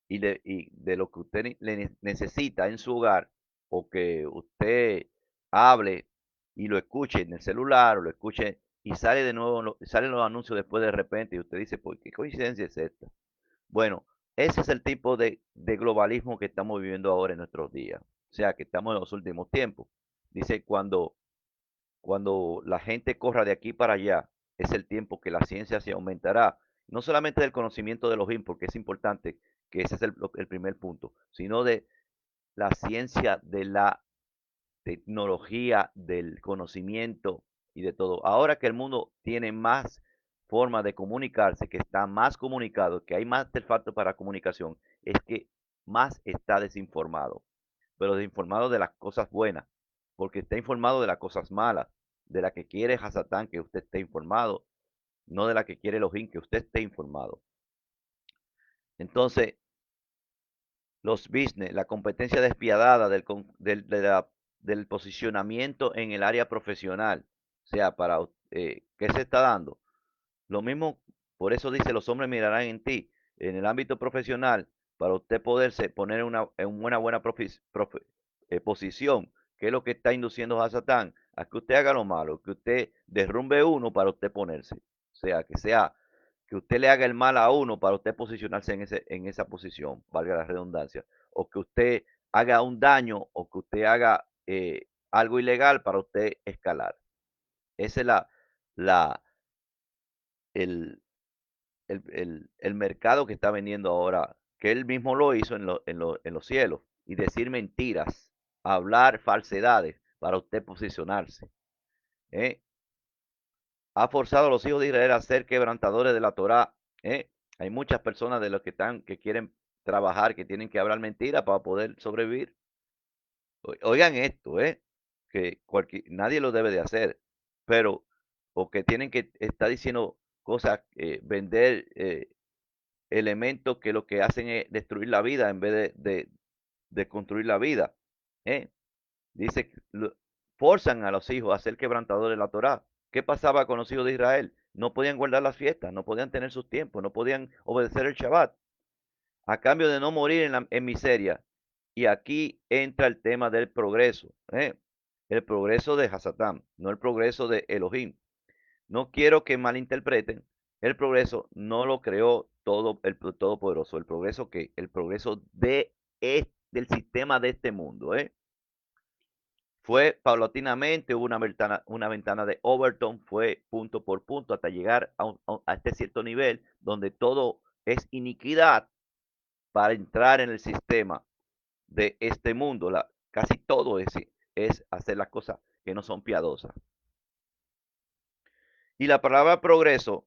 y de lo que usted necesita en su hogar o que usted hable y lo escuche en el celular o lo escuche y sale de nuevo, salen los anuncios después de repente y usted dice, pues, ¿qué coincidencia es esta? Bueno, ese es el tipo de globalismo que estamos viviendo ahora en nuestros días. O sea, que estamos en los últimos tiempos. Dice, cuando la gente corra de aquí para allá, es el tiempo que la ciencia se aumentará. No solamente del conocimiento de los IN, porque es importante que ese es el primer punto, sino de la ciencia de la tecnología, del conocimiento y de todo. Ahora que el mundo tiene más formas de comunicarse, que está más comunicado, que hay más artefactos para comunicación, es que más está desinformado, pero desinformado de las cosas buenas, porque está informado de las cosas malas, de la que quiere Hasatán que usted esté informado, no de la que quiere Elohim que usted esté informado. Entonces, los business, la competencia despiadada del posicionamiento en el área profesional. O sea, ¿qué se está dando? Lo mismo, por eso dice, los hombres mirarán en ti, en el ámbito profesional, para usted poderse poner en una buena posición, que es lo que está induciendo a Satán, a que usted haga lo malo, que usted derrumbe uno para usted ponerse. O sea, que usted le haga el mal a uno para usted posicionarse en esa posición, valga la redundancia, o que usted haga un daño o que usted haga algo ilegal para usted escalar. Ese es la, el, el mercado que está vendiendo ahora, que él mismo lo hizo en los cielos, y decir mentiras, hablar falsedades para usted posicionarse. ¿Eh? Ha forzado a los hijos de Israel a ser quebrantadores de la Torá. ¿Eh? Hay muchas personas de los que quieren trabajar, que tienen que hablar mentiras para poder sobrevivir. Oigan esto, que nadie lo debe de hacer, pero, o que tienen que estar diciendo cosas, vender elementos que lo que hacen es destruir la vida en vez de construir la vida. ¿Eh? Dice, forzan a los hijos a ser quebrantadores de la Torá. ¿Qué pasaba con los hijos de Israel? No podían guardar las fiestas, no podían tener sus tiempos, no podían obedecer el Shabbat, a cambio de no morir en miseria. Y aquí entra el tema del progreso, el progreso de Hasatán, no el progreso de Elohim. No quiero que malinterpreten, el progreso no lo creó el Todopoderoso, el progreso del sistema de este mundo, fue paulatinamente, hubo una ventana de Overton, fue punto por punto hasta llegar a este cierto nivel donde todo es iniquidad para entrar en el sistema de este mundo. Casi todo es hacer las cosas que no son piadosas. Y la palabra progreso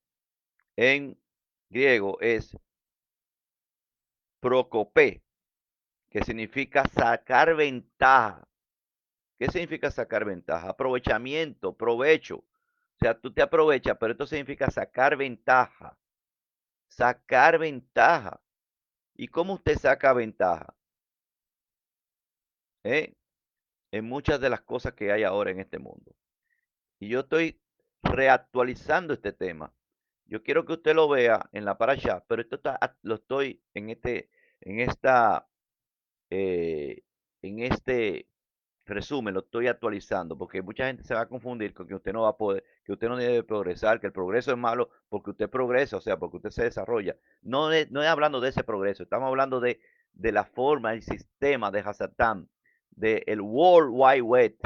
en griego es procopé, que significa sacar ventaja. ¿Qué significa sacar ventaja? Aprovechamiento, provecho. O sea, tú te aprovechas, pero esto significa sacar ventaja. Sacar ventaja. ¿Y cómo usted saca ventaja? ¿Eh? En muchas de las cosas que hay ahora en este mundo. Y yo estoy reactualizando este tema. Yo quiero que usted lo vea en la parasha, pero lo estoy en esta, eh, en este resumen, lo estoy actualizando, porque mucha gente se va a confundir con que usted no va a poder, que usted no debe progresar, que el progreso es malo porque usted progresa, o sea, porque usted se desarrolla. No es hablando de ese progreso, estamos hablando de la forma, el sistema de Hasatán, del World Wide Web,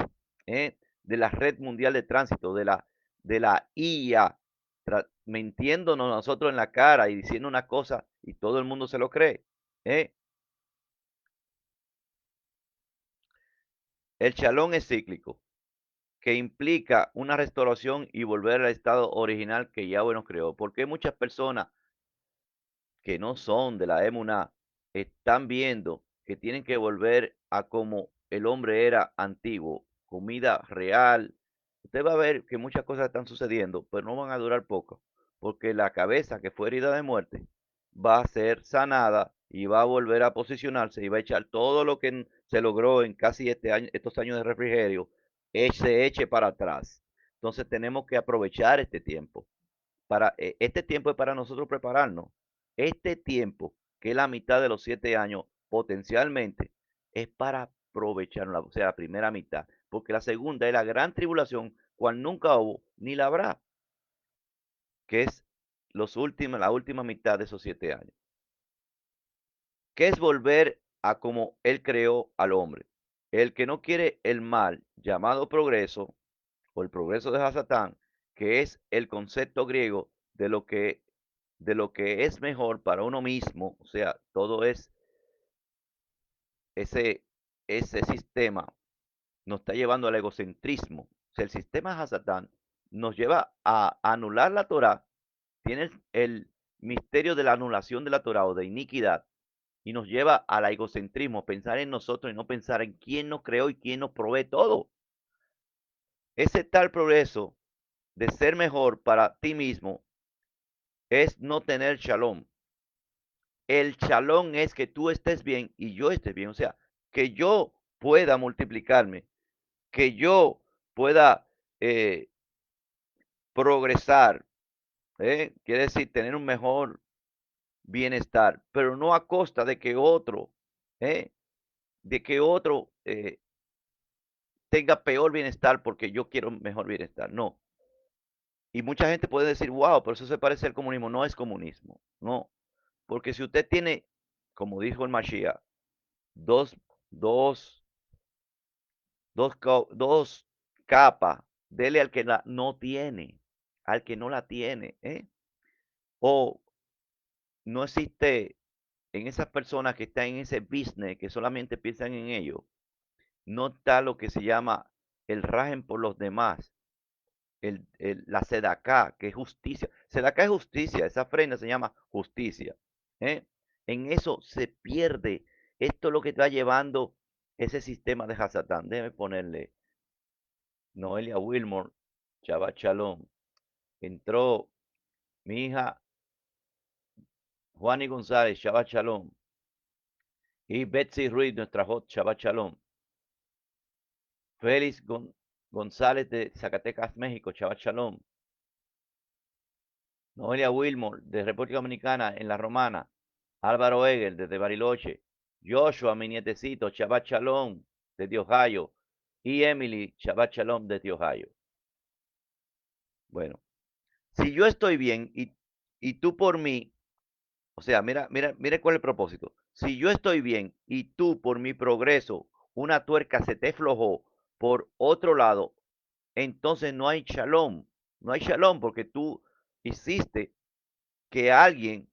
de la red mundial de tránsito, de la IA, mintiéndonos nosotros en la cara y diciendo una cosa y todo el mundo se lo cree. ¿eh? El chalón es cíclico, que implica una restauración y volver al estado original que Yahweh nos creó. Porque muchas personas que no son de la Emuná están viendo que tienen que volver a como el hombre era antiguo, comida real. Usted va a ver que muchas cosas están sucediendo, pero no van a durar poco, porque la cabeza que fue herida de muerte va a ser sanada y va a volver a posicionarse y va a echar todo lo que se logró en casi estos años de refrigerio, se eche para atrás. Entonces tenemos que aprovechar este tiempo. Este tiempo es para nosotros prepararnos. Este tiempo, que es la mitad de los 7 años, potencialmente, es para aprovecharla, o sea, la primera mitad, porque la segunda es la gran tribulación, cual nunca hubo ni la habrá, que es la última mitad de esos 7 años, que es volver a como Él creó al hombre. El que no quiere el mal llamado progreso, o el progreso de Hasatán, que es el concepto griego de lo que es mejor para uno mismo, o sea, todo es ese, ese sistema nos está llevando al egocentrismo. O sea, el sistema Hasatán nos lleva a anular la Torah, tiene el misterio de la anulación de la Torah o de iniquidad, y nos lleva al egocentrismo, pensar en nosotros y no pensar en quién nos creó y quién nos provee todo. Ese tal progreso de ser mejor para ti mismo es no tener shalom. El shalom es que tú estés bien y yo esté bien. O sea, que yo pueda multiplicarme, que yo pueda eh, progresar, quiere decir tener un mejor bienestar, pero no a costa eh, de que otro tenga peor bienestar porque yo quiero mejor bienestar. No. Y mucha gente puede decir, wow, pero eso se parece al comunismo. No es comunismo, no. Porque si usted tiene, como dijo el Mashiach, dos, dos dos capas, dele al que no tiene, al que no la tiene, ¿eh? O no existe en esas personas que están en ese business, que solamente piensan en ello, no está lo que se llama el rajen por los demás, la sedacá, que es justicia. Sedacá es justicia, esa ofrenda se llama justicia, ¿eh? En eso se pierde. Esto es lo que está llevando ese sistema de Hasatán. Déjeme ponerle Noelia Wilmore, Shabbat Shalom. Entró mi hija Juani González, Shabbat Shalom. Y Betsy Ruiz, nuestra hot, Shabbat Shalom. Félix González de Zacatecas, México, Shabbat Shalom. Noelia Wilmore de República Dominicana en La Romana. Álvaro Egel desde Bariloche. Joshua, mi nietecito, Shabbat Shalom desde Ohio. Y Emily, Shabbat Shalom desde Ohio. Bueno, si yo estoy bien y tú por mí, o sea, mira cuál es el propósito. Si yo estoy bien y tú por mi progreso, una tuerca se te flojó por otro lado, entonces no hay shalom. No hay shalom porque tú hiciste que alguien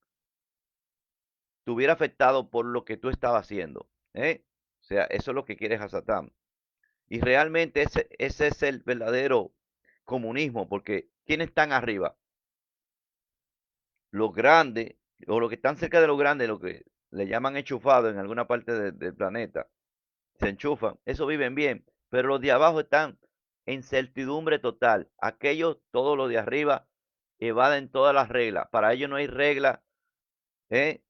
estuviera afectado por lo que tú estabas haciendo, ¿eh? O sea, eso es lo que quiere Hasatán. Y realmente ese es el verdadero comunismo, porque ¿quiénes están arriba? Los grandes, o los que están cerca de los grandes, lo que le llaman enchufado en alguna parte del planeta, se enchufan, eso viven bien, pero los de abajo están en certidumbre total. Aquellos, todos los de arriba, evaden todas las reglas. Para ellos no hay regla, ¿eh?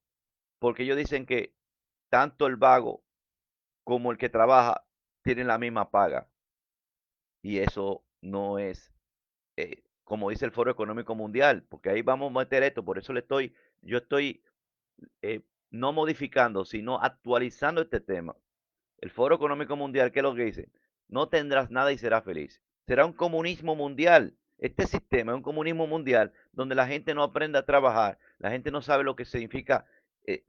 Porque ellos dicen que tanto el vago como el que trabaja tienen la misma paga. Y eso no es, como dice el Foro Económico Mundial, porque ahí vamos a meter esto, por eso yo estoy no modificando, sino actualizando este tema. El Foro Económico Mundial, ¿qué es lo que dice? No tendrás nada y serás feliz. Será un comunismo mundial. Este sistema es un comunismo mundial donde la gente no aprende a trabajar, la gente no sabe lo que significa eh,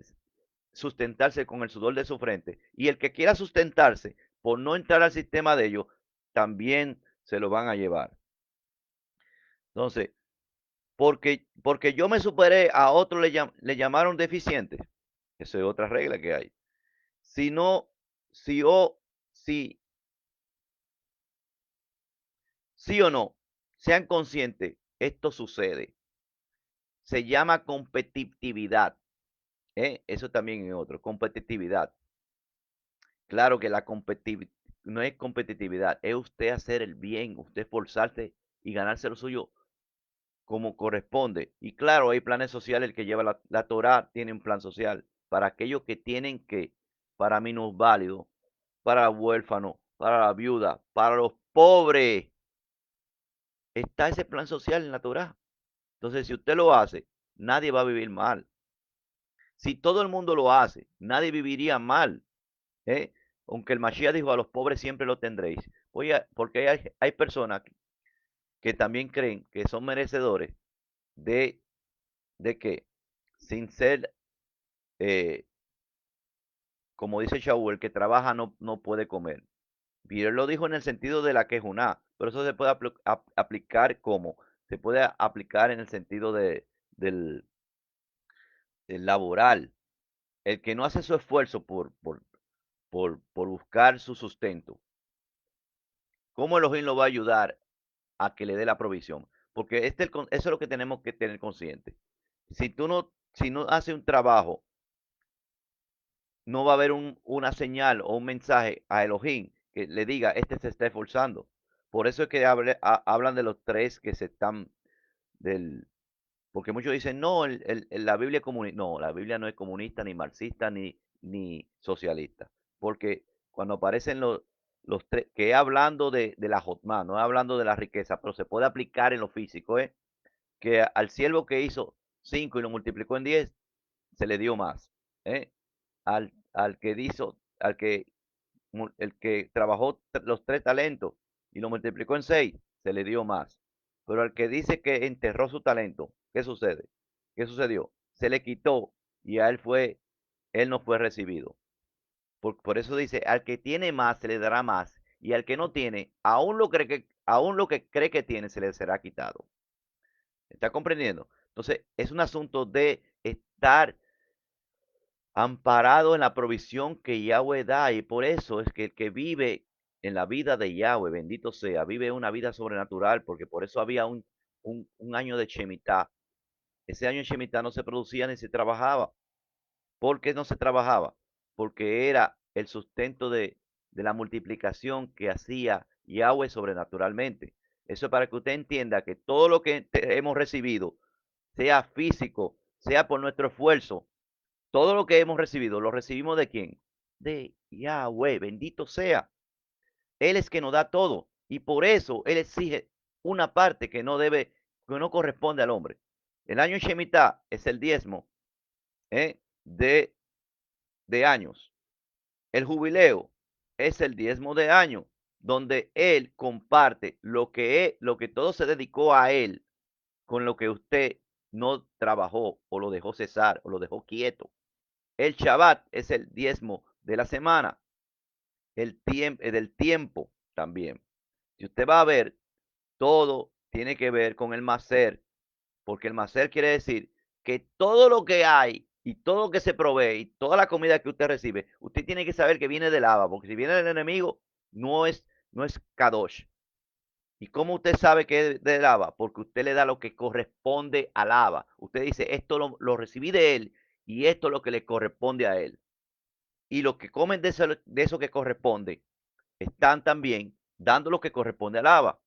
sustentarse con el sudor de su frente. Y el que quiera sustentarse por no entrar al sistema de ellos, también se lo van a llevar. Entonces, porque yo me superé, a otro le llamaron deficiente. Esa es otra regla que hay. Si no, si o si sí o no, sean conscientes, esto sucede. Se llama competitividad. Eso también es otro, competitividad. Claro que la competitividad no es competitividad, es usted hacer el bien, usted esforzarse y ganarse lo suyo como corresponde. Y claro, hay planes sociales, el que lleva la Torá tiene un plan social para aquellos que tienen que, para minusválidos, para huérfanos, para la viuda, para los pobres. Está ese plan social en la Torá. Entonces, si usted lo hace, nadie va a vivir mal. Si todo el mundo lo hace, nadie viviría mal. ¿Eh? Aunque el Mashiach dijo, a los pobres siempre lo tendréis. Oye, porque hay personas que también creen que son merecedores de, de que, sin ser, eh, como dice Shaul, el que trabaja no puede comer. Y él lo dijo en el sentido de la quejuná, pero eso se puede aplicar como, se puede aplicar en el sentido del, del laboral. El que no hace su esfuerzo por buscar su sustento, ¿cómo Elohim lo va a ayudar a que le dé la provisión? Porque eso es lo que tenemos que tener consciente. Si no hace un trabajo, no va a haber una señal o un mensaje a Elohim que le diga, este se está esforzando. Por eso es que hablan de los tres que se están del, porque muchos dicen, no, la Biblia es comunista. No, la Biblia no es comunista, ni marxista, ni socialista. Porque cuando aparecen los tres, que es hablando de la Jotma, no es hablando de la riqueza, pero se puede aplicar en lo físico, ¿eh? Que al siervo que hizo 5 y lo multiplicó en 10 se le dio más. ¿Eh? Al que hizo, el que trabajó los 3 talentos y lo multiplicó en 6 se le dio más. Pero al que dice que enterró su talento, ¿qué sucede? ¿Qué sucedió? Se le quitó y él no fue recibido. Por eso dice, al que tiene más se le dará más y al que no tiene, aún lo que cree que tiene se le será quitado. ¿Está comprendiendo? Entonces, es un asunto de estar amparado en la provisión que Yahweh da. Y por eso es que el que vive en la vida de Yahweh, bendito sea, vive una vida sobrenatural, porque por eso había un año de Shemitah. Ese año de Shemitah no se producía ni se trabajaba. ¿Por qué no se trabajaba? Porque era el sustento de la multiplicación que hacía Yahweh sobrenaturalmente. Eso es para que usted entienda que todo lo que hemos recibido, sea físico, sea por nuestro esfuerzo, todo lo que hemos recibido, ¿lo recibimos de quién? De Yahweh, bendito sea. Él es que nos da todo. Y por eso Él exige una parte que no corresponde al hombre. El año Shemitah es el diezmo, ¿eh? de años. El jubileo es el diezmo de años, donde Él comparte lo que todo se dedicó a Él con lo que usted no trabajó o lo dejó cesar o lo dejó quieto. El Shabbat es el diezmo de la semana, del tiempo también. Si usted va a ver, todo tiene que ver con el maser, porque el maser quiere decir que todo lo que hay y todo lo que se provee y toda la comida que usted recibe, usted tiene que saber que viene del Abba, porque si viene del enemigo, no es Kadosh. ¿Y cómo usted sabe que es del Abba? Porque usted le da lo que corresponde al Abba. Usted dice, esto lo recibí de él y esto es lo que le corresponde a él. Y los que comen de eso que corresponde, están también dando lo que corresponde al ABA.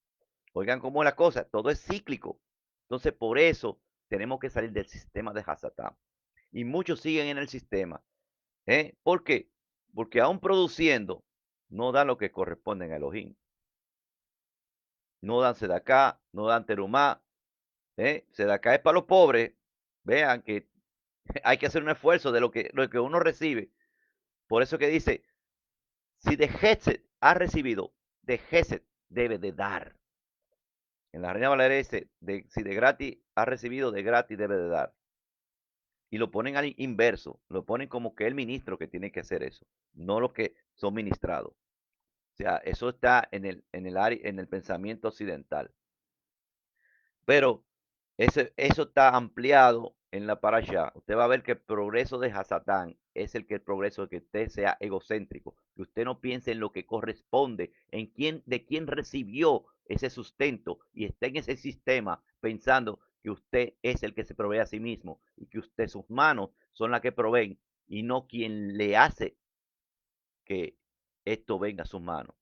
Oigan cómo es la cosa, todo es cíclico. Entonces, por eso tenemos que salir del sistema de Hasatán. Y muchos siguen en el sistema. ¿Por qué? Porque aún produciendo, no dan lo que corresponde a Elohim. No dan Sedaká, no dan Terumá. Sedaká es para los pobres. Vean que hay que hacer un esfuerzo de lo que uno recibe. Por eso que dice, si de Gesed ha recibido, de Gesed debe de dar. En la Reina Valera dice, si de gratis ha recibido, de gratis debe de dar. Y lo ponen al inverso, lo ponen como que el ministro que tiene que hacer eso, no los que son ministrados. O sea, eso está en el pensamiento occidental. Pero eso está ampliado en la parasha. Usted va a ver que el progreso de Hasatán es el progreso de que usted sea egocéntrico, que usted no piense en lo que corresponde, de quién recibió ese sustento y esté en ese sistema pensando que usted es el que se provee a sí mismo y que sus manos son las que proveen y no quien le hace que esto venga a sus manos.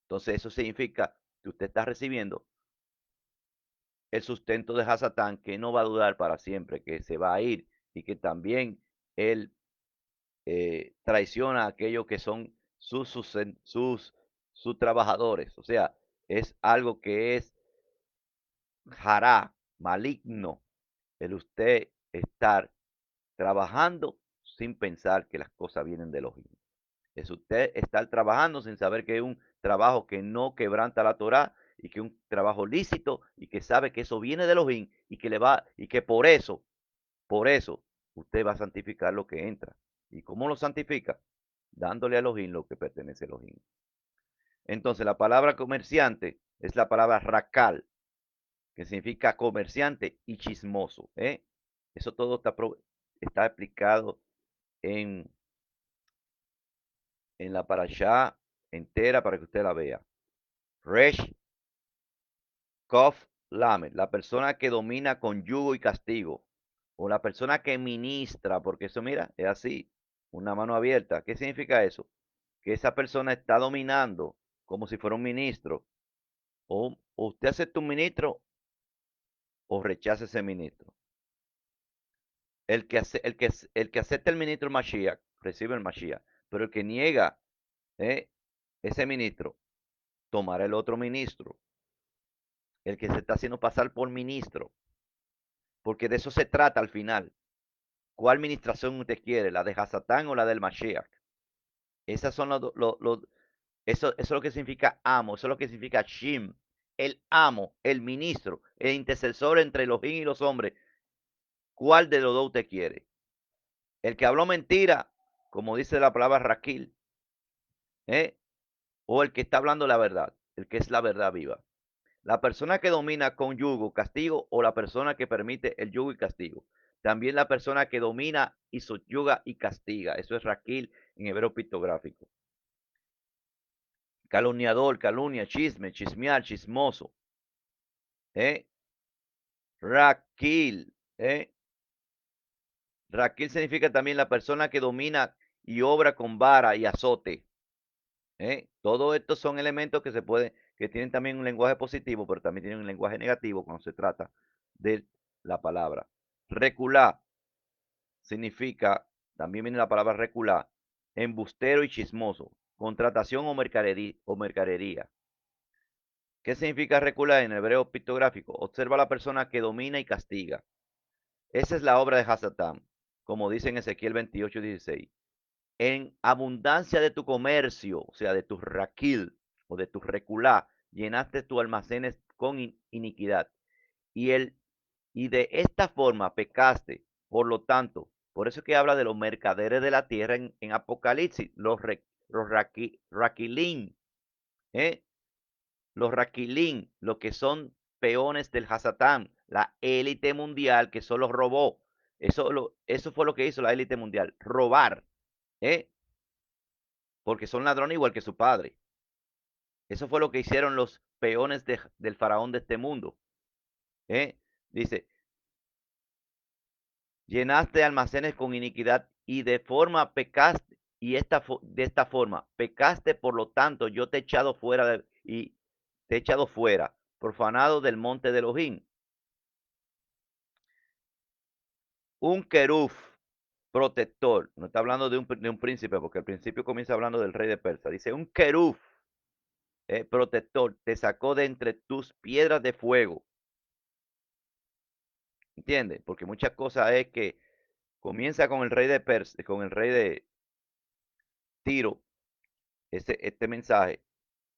Entonces eso significa que usted está recibiendo el sustento de Hasatán, que no va a durar para siempre, que se va a ir y que también él traiciona a aquellos que son sus trabajadores. O sea, es algo que es hará, maligno, el usted estar trabajando sin pensar que las cosas vienen de Elohim. Es usted estar trabajando sin saber que es un trabajo que no quebranta la Torá y que es un trabajo lícito y que sabe que eso viene de Elohim y que le va y que por eso usted va a santificar lo que entra. ¿Y cómo lo santifica? Dándole a Elohim lo que pertenece a Elohim. Entonces, la palabra comerciante es la palabra rakal, que significa comerciante y chismoso. Eso todo está explicado en, en la parashá entera para que usted la vea. Resh Kof Lamed, la persona que domina con yugo y castigo, o la persona que ministra, porque eso, mira, es así, una mano abierta. ¿Qué significa eso? Que esa persona está dominando como si fuera un ministro. O usted acepta un ministro o rechaza ese ministro. El que acepta el ministro Mashiach, recibe el Mashiach, pero el que niega eh, ese ministro, tomará el otro ministro, el que se está haciendo pasar por ministro, porque de eso se trata al final. ¿Cuál administración usted quiere? ¿La de Hasatán o la del Mashiach? Esas son eso es lo que significa amo, eso es lo que significa Shim, el amo, el ministro, el intercesor entre los y los hombres. ¿Cuál de los dos usted quiere? El que habló mentira, como dice la palabra Raquil, ¿eh? O el que está hablando la verdad, el que es la verdad viva. La persona que domina con yugo, castigo, o la persona que permite el yugo y castigo. También la persona que domina y subyuga y castiga. Eso es Raquil en hebreo pictográfico. Calumniador, calumnia, chisme, chismear, chismoso. ¿Eh? Raquil. Raquil significa también la persona que domina y obra con vara y azote. Todo estos son elementos que tienen también un lenguaje positivo, pero también tienen un lenguaje negativo cuando se trata de la palabra. Reculá significa, también viene la palabra reculá, embustero y chismoso, contratación o mercadería. ¿Qué significa reculá en hebreo pictográfico? Observa a la persona que domina y castiga. Esa es la obra de Hasatán, como dice en Ezequiel 28:16. En abundancia de tu comercio, o sea, de tu raquil o de tu reculá, llenaste tus almacenes con iniquidad. Y, el, y de esta forma pecaste. Por lo tanto, por eso es que habla de los mercaderes de la tierra en Apocalipsis, los raquilín, ¿eh? Los raquilín, los que son peones del Hasatán, la élite mundial que solo robó. Eso fue lo que hizo la élite mundial, robar, ¿eh? Porque son ladrones igual que su padre. Eso fue lo que hicieron los peones del faraón de este mundo. ¿eh? Dice, llenaste almacenes con iniquidad y de forma pecaste, y de esta forma pecaste, por lo tanto yo te he echado fuera y te he echado fuera, profanado del monte de Elohim. Un queruf protector, no está hablando de un príncipe, porque al principio comienza hablando del rey de Persia. Dice, un queruf protector te sacó de entre tus piedras de fuego. ¿Entiendes? Porque muchas cosas es que comienza con el rey de Persia, con el rey de Tiro, este mensaje,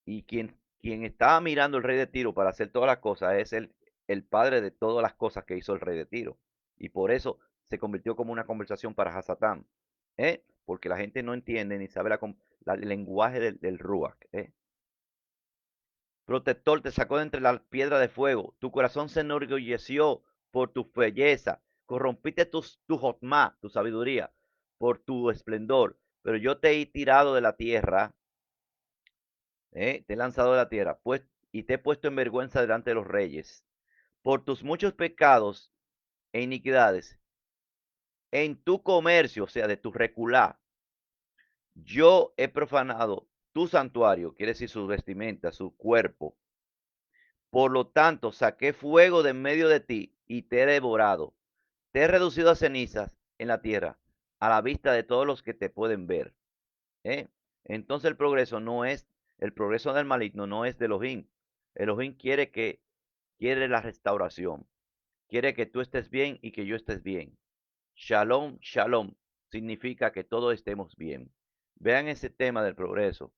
y quien estaba mirando el rey de Tiro para hacer todas las cosas es el padre de todas las cosas que hizo el rey de Tiro. Y por eso se convirtió como una conversación para Hasatán. Porque la gente no entiende ni sabe el lenguaje del Ruach. Protector te sacó de entre las piedras de fuego. Tu corazón se enorgulleció por tu belleza. Corrompiste tu jotma, tu sabiduría, por tu esplendor. Pero yo te he tirado de la tierra, te he lanzado de la tierra, pues, y te he puesto en vergüenza delante de los reyes. Por tus muchos pecados e iniquidades, en tu comercio, o sea, de tu reculá, yo he profanado tu santuario, quiere decir su vestimenta, su cuerpo, Por lo tanto, saqué fuego de en medio de ti y te he devorado. Te he reducido a cenizas en la tierra, a la vista de todos los que te pueden ver. ¿Eh? Entonces el progreso del maligno no es de Elohim. Elohim quiere la restauración. Quiere que tú estés bien y que yo estés bien. Shalom, shalom, significa que todos estemos bien. Vean ese tema del progreso,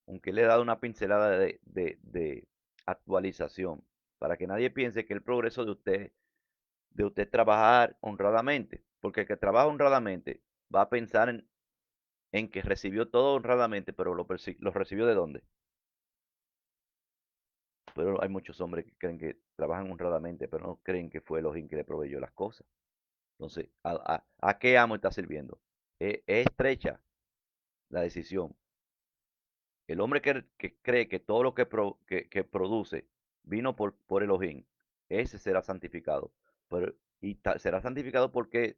aunque le he dado una pincelada de actualización, para que nadie piense que el progreso de usted trabajar honradamente, porque el que trabaja honradamente va a pensar en que recibió todo honradamente, pero lo recibió de dónde. Pero hay muchos hombres que creen que trabajan honradamente, pero no creen que fue Elohim que le proveyó las cosas. Entonces, ¿a qué amo está sirviendo? Es estrecha la decisión. El hombre que cree que todo lo que produce vino por Elohim, ese será santificado. Pero, será santificado porque,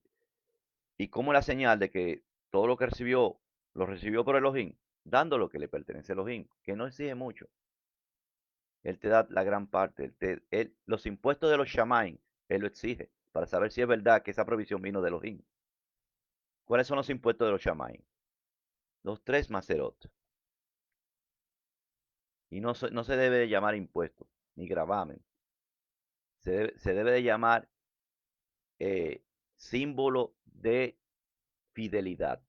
¿y cómo la señal de que todo lo que recibió, lo recibió por Elohim? Dando lo que le pertenece a Elohim, que no exige mucho. Él te da la gran parte. Los impuestos de los shamaim, él lo exige para saber si es verdad que esa provisión vino de Elohim. ¿Cuáles son los impuestos de los shamaim? Los tres macerot. Y no se debe de llamar impuesto, ni gravamen. Se debe de llamar eh, símbolo de fidelidad.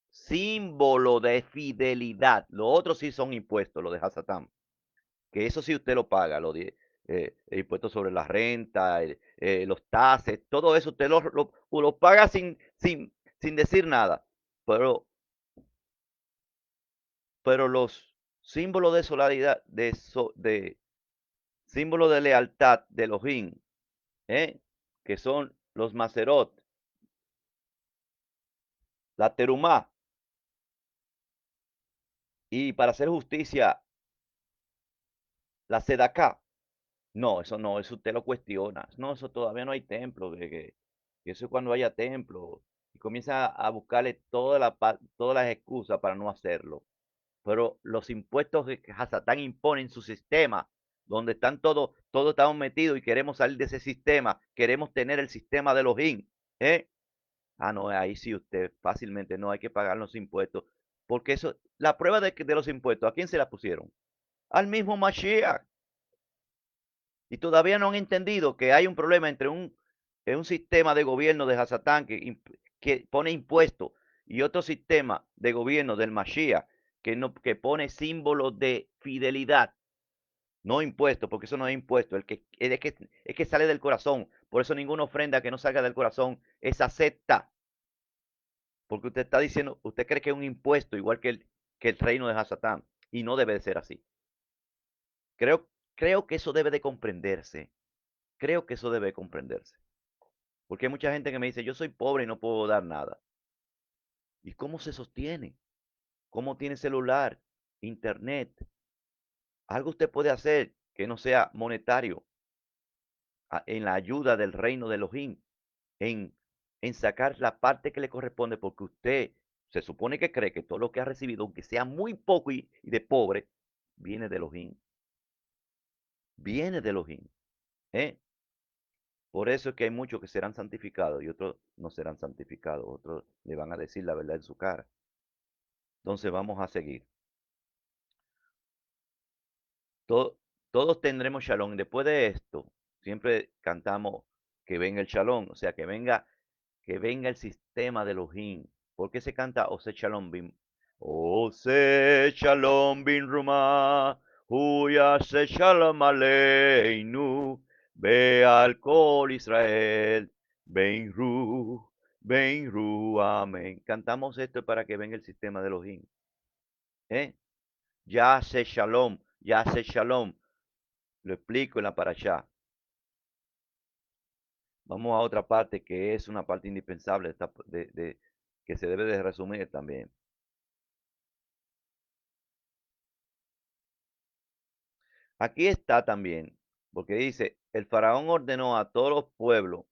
Símbolo de fidelidad. Lo otro sí son impuestos, lo de Hasatán. Que eso sí usted lo paga, el impuesto sobre la renta, los taxes, todo eso usted lo paga sin decir nada. Pero, pero los símbolos de solidaridad, símbolos de lealtad de Elohim, ¿eh? Que son los Maserot, la Terumá, y para hacer justicia, la Sedaká. No, eso no, eso usted lo cuestiona. No, eso todavía no hay templo, que eso es cuando haya templo. Y comienza a buscarle todas las excusas para no hacerlo. Pero los impuestos que Hasatán impone en su sistema, donde están todos estamos metidos y queremos salir de ese sistema, queremos tener el sistema de los IN, ¿eh? Ah, no, ahí sí usted fácilmente no hay que pagar los impuestos. Porque eso, la prueba de los impuestos, ¿a quién se la pusieron? Al mismo Mashiach. Y todavía no han entendido que hay un problema entre un sistema de gobierno de Hasatán que pone impuestos y otro sistema de gobierno del Mashiach que pone símbolos de fidelidad, no impuestos, porque eso no es impuesto, es que sale del corazón. Por eso ninguna ofrenda que no salga del corazón es acepta. Porque usted está diciendo, usted cree que es un impuesto igual que el reino de Hasatán. Y no debe de ser así. Creo que eso debe de comprenderse. Creo que eso debe comprenderse. Porque hay mucha gente que me dice, yo soy pobre y no puedo dar nada. ¿Y cómo se sostiene? ¿Cómo tiene celular, internet? Algo usted puede hacer que no sea monetario en la ayuda del reino de Elohim, en, en sacar la parte que le corresponde, porque usted se supone que cree que todo lo que ha recibido, aunque sea muy poco y de pobre, viene de Elohim. Viene de Elohim. ¿Eh? Por eso es que hay muchos que serán santificados y otros no serán santificados. Otros le van a decir la verdad en su cara. Entonces vamos a seguir. Todos tendremos shalom. Después de esto, siempre cantamos que venga el shalom, o sea, que venga el sistema de Elohim. ¿Por qué se canta Ose Shalom Bin? Ose Shalom Bin Ruma, Huya Se Shalom Aleinu, Ve al Kol Israel, Ben Ru, amén. Cantamos esto para que venga el sistema de Elohim. ¿Eh? Ya se Shalom, ya se Shalom. Lo explico en la parashá. Vamos a otra parte que es una parte indispensable que se debe de resumir también. Aquí está también, porque dice, el faraón ordenó a todos los pueblos,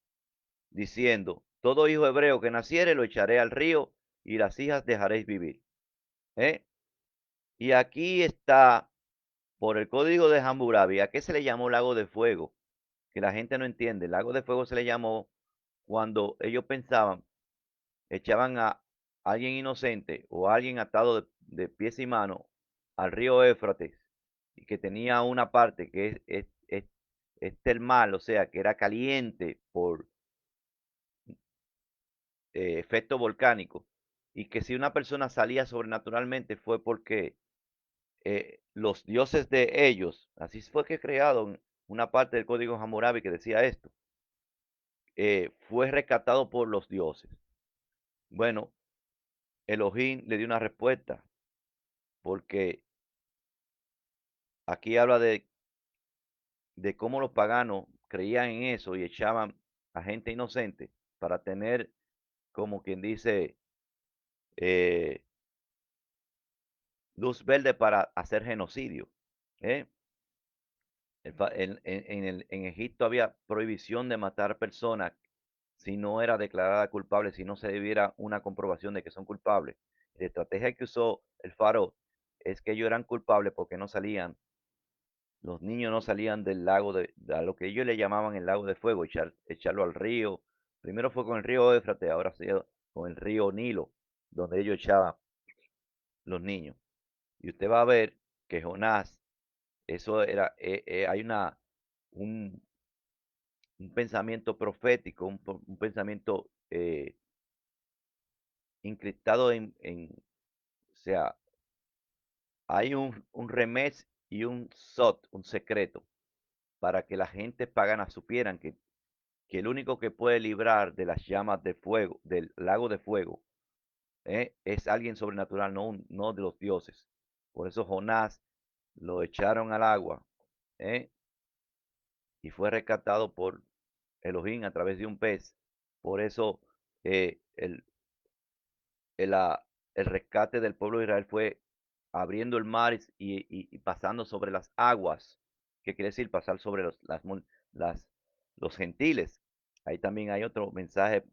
diciendo, todo hijo hebreo que naciere lo echaré al río y las hijas dejaréis vivir. ¿Eh? Y aquí está, por el código de Hammurabi, ¿a qué se le llamó lago de fuego? Que la gente no entiende. El lago de fuego se le llamó cuando ellos pensaban, echaban a alguien inocente o a alguien atado de pies y manos al río Éufrates y que tenía una parte que es termal, o sea, que era caliente por efecto volcánico, y que si una persona salía sobrenaturalmente fue porque los dioses de ellos, así fue que crearon una parte del código Hammurabi que decía esto, fue rescatado por los dioses. Bueno, Elohim le dio una respuesta, porque aquí habla de cómo los paganos creían en eso y echaban a gente inocente para tener, como quien dice, eh, luz verde para hacer genocidio. ¿Eh? En Egipto había prohibición de matar personas si no era declarada culpable, si no se debiera una comprobación de que son culpables. La estrategia que usó el faro es que ellos eran culpables porque no salían, los niños no salían del lago a lo que ellos le llamaban el lago de fuego, echarlo al río. Primero fue con el río Éufrates, ahora ha sido con el río Nilo, donde ellos echaban los niños. Y usted va a ver que Jonás, eso era, hay un, un pensamiento profético, un pensamiento encriptado o sea, hay un remés y un sot, un secreto, para que la gente pagana supieran que el único que puede librar de las llamas de fuego, del lago de fuego, es alguien sobrenatural, no de los dioses. Por eso Jonás lo echaron al agua, ¿eh? Y fue rescatado por Elohim a través de un pez. Por eso eh, el, el, ah, el rescate del pueblo de Israel fue abriendo el mar y pasando sobre las aguas, que quiere decir pasar sobre las, los gentiles. Ahí también hay otro mensaje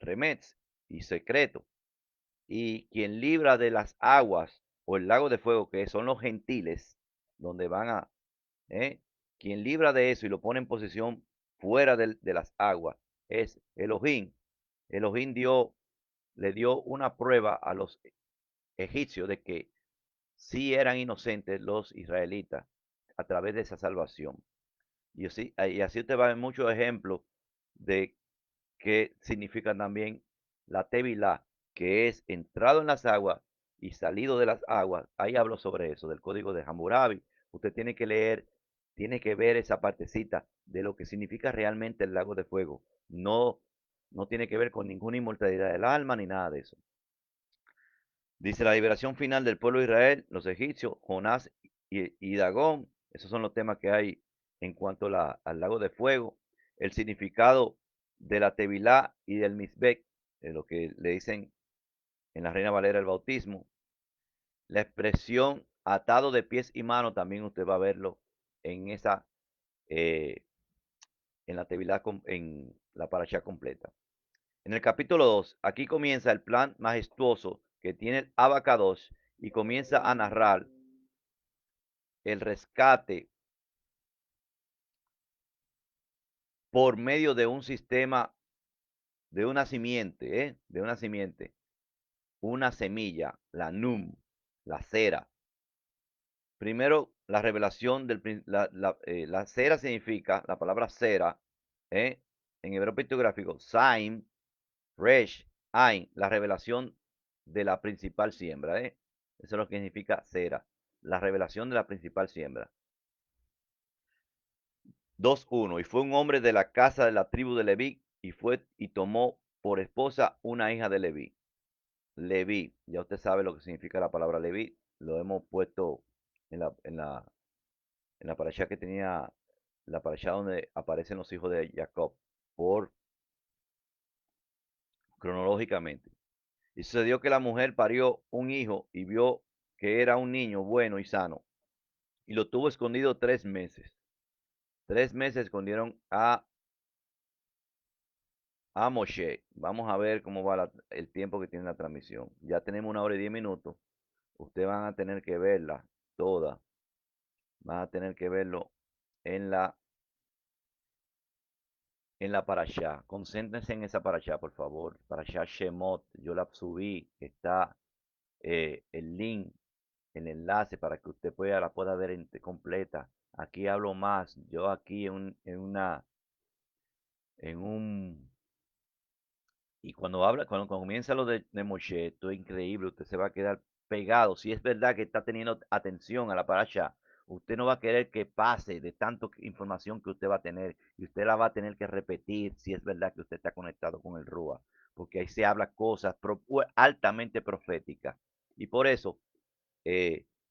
remets y secreto. Y quien libra de las aguas o el lago de fuego, que son los gentiles, donde van ¿eh? Quien libra de eso y lo pone en posición fuera de las aguas es Elohim. Elohim le dio una prueba a los egipcios de que sí eran inocentes los israelitas a través de esa salvación. Y así usted va a ver muchos ejemplos de qué significa también la Tevilá, que es entrado en las aguas y salido de las aguas. Ahí hablo sobre eso, del código de Hammurabi. Usted tiene que leer, tiene que ver esa partecita de lo que significa realmente el lago de fuego. No, no tiene que ver con ninguna inmortalidad del alma ni nada de eso. Dice la liberación final del pueblo de Israel, los egipcios, Jonás y Dagón. Esos son los temas que hay en cuanto al lago de fuego. El significado de la Tevilá y del Misbec, de lo que le dicen en la Reina Valera el bautismo. La expresión atado de pies y manos, también usted va a verlo en esa, eh, en la Tevilá, en la parashá completa. En el capítulo 2, aquí comienza el plan majestuoso que tiene el Abacados y comienza a narrar el rescate por medio de un sistema, de una simiente, de una semilla, la num, la cera. Primero, la revelación la cera significa, la palabra cera, ¿eh? En hebreo pictográfico, Saim, Resh, Ain, la revelación de la principal siembra, ¿eh? Eso es lo que significa cera, la revelación de la principal siembra. 2:1. Y fue un hombre de la casa de la tribu de Leví y fue y tomó por esposa una hija de Leví. Leví, ya usted sabe lo que significa la palabra Leví, lo hemos puesto en la parasha que tenía, la parasha donde aparecen los hijos de Jacob, por cronológicamente. Y sucedió que la mujer parió un hijo y vio que era un niño bueno y sano, y lo tuvo escondido 3 meses. 3 meses escondieron a Moshe. Vamos a ver cómo va el tiempo que tiene la transmisión. Ya tenemos 1 hora y 10 minutos. Ustedes van a tener que verla toda. Van a tener que verlo en la parashá. Concéntrense en esa parashá, por favor. Parashá Shemot. Yo la subí. Está el link, el enlace para que usted la pueda ver completa. Aquí hablo más. Yo aquí en un y cuando comienza lo de Moshe, esto es increíble, usted se va a quedar pegado. Si es verdad que está teniendo atención a la parasha, usted no va a querer que pase de tanta información que usted va a tener y usted la va a tener que repetir si es verdad que usted está conectado con el Rúa, porque ahí se habla cosas altamente proféticas. Y por eso,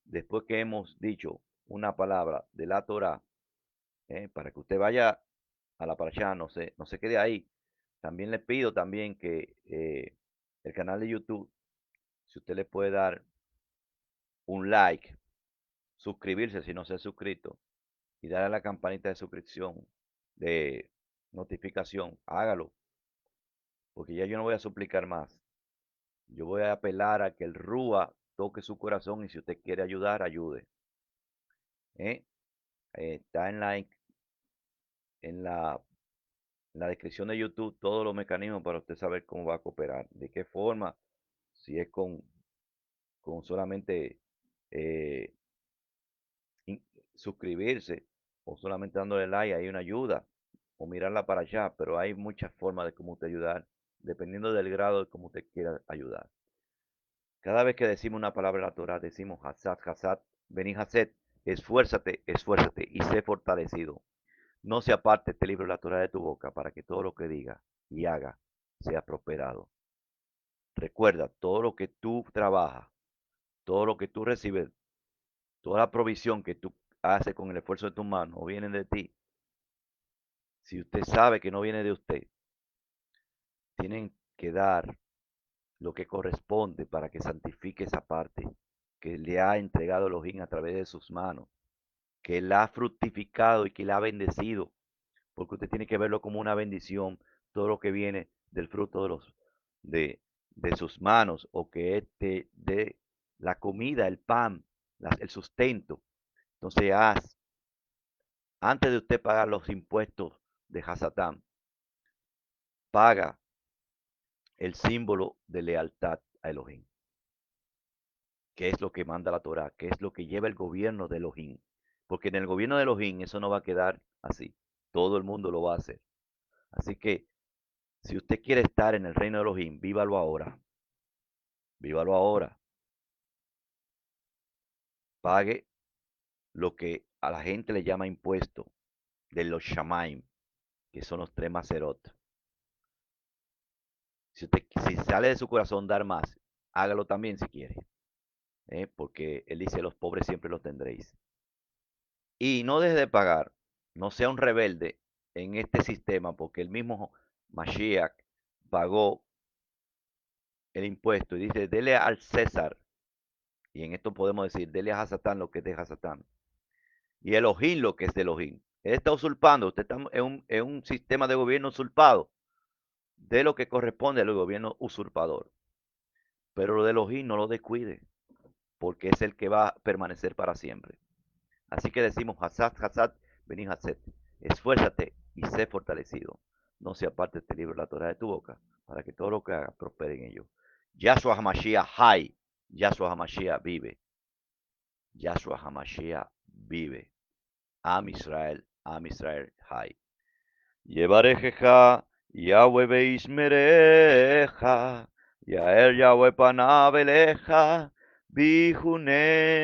después que hemos dicho una palabra de la Torah, para que usted vaya a la parasha, no se quede ahí. También le pido también que el canal de YouTube, si usted le puede dar un like, suscribirse si no se ha suscrito y darle a la campanita de suscripción, de notificación, hágalo, porque ya yo no voy a suplicar más. Yo voy a apelar a que el Rúa toque su corazón y si usted quiere ayudar, ayude. ¿eh? Está en la descripción de YouTube todos los mecanismos para usted saber cómo va a cooperar, de qué forma, si es con solamente eh, suscribirse o solamente dándole like, hay una ayuda, o mirarla para allá, pero hay muchas formas de cómo usted ayudar, dependiendo del grado de cómo usted quiera ayudar. Cada vez que decimos una palabra de la Torah, decimos Hazat, Hazat, Beni Hazet, esfuérzate, esfuérzate y sé fortalecido. No se aparte este libro de la Torah de tu boca para que todo lo que diga y haga sea prosperado. Recuerda, todo lo que tú trabajas, todo lo que tú recibes, toda la provisión que tú haces con el esfuerzo de tus manos o vienen de ti, si usted sabe que no viene de usted, tienen que dar lo que corresponde para que santifique esa parte que le ha entregado Elohim a través de sus manos, que la ha fructificado y que la ha bendecido, porque usted tiene que verlo como una bendición, todo lo que viene del fruto de, de sus manos, o que de la comida, el pan, el sustento. Entonces, antes de usted pagar los impuestos de Hasatán, paga el símbolo de lealtad a Elohim, que es lo que manda la Torah, que es lo que lleva el gobierno de Elohim. Porque en el gobierno de Elohim eso no va a quedar así. Todo el mundo lo va a hacer. Así que si usted quiere estar en el reino de Elohim, vívalo ahora. Vívalo ahora. Pague lo que a la gente le llama impuesto de los Shamaim, que son los tres Maserot. Si sale de su corazón dar más, hágalo también si quiere. Porque él dice, los pobres siempre los tendréis. Y no deje de pagar, no sea un rebelde en este sistema, porque el mismo Mashiach pagó el impuesto y dice, dele al César, y en esto podemos decir, dele a Hasatán lo que es de Hasatán, y Elohim lo que es de Elohim. Él está usurpando, usted está en un sistema de gobierno usurpado, de lo que corresponde al gobierno usurpador. Pero lo de Elohim no lo descuide, porque es el que va a permanecer para siempre. Así que decimos, Hazat, Hazat, vení Hazet, esfuérzate y sé fortalecido. No se aparte este libro de la Torah de tu boca, para que todo lo que hagas prospere en ello. Yahshua HaMashiach hay, Yahshua HaMashiach vive, Yahshua HaMashiach vive. Am Israel hay. Yevarejeja, Yahweh Beishmereja, Yael Yahweh Panabeleja, Bijuneja,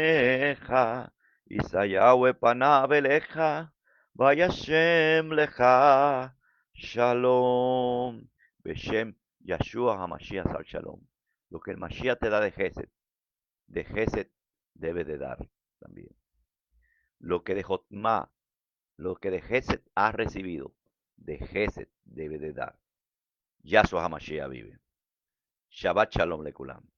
Isa Yahweh Panabeleja, Vayashem Leja, Shalom, Beshem Yahshua HaMashiach Sal Shalom. Lo que el Mashiach te da de Gesed debe de dar también. Lo que de Jotma, lo que de Gesed has recibido, de Gesed debe de dar. Yahshua HaMashiach vive. Shabbat Shalom Lekulam.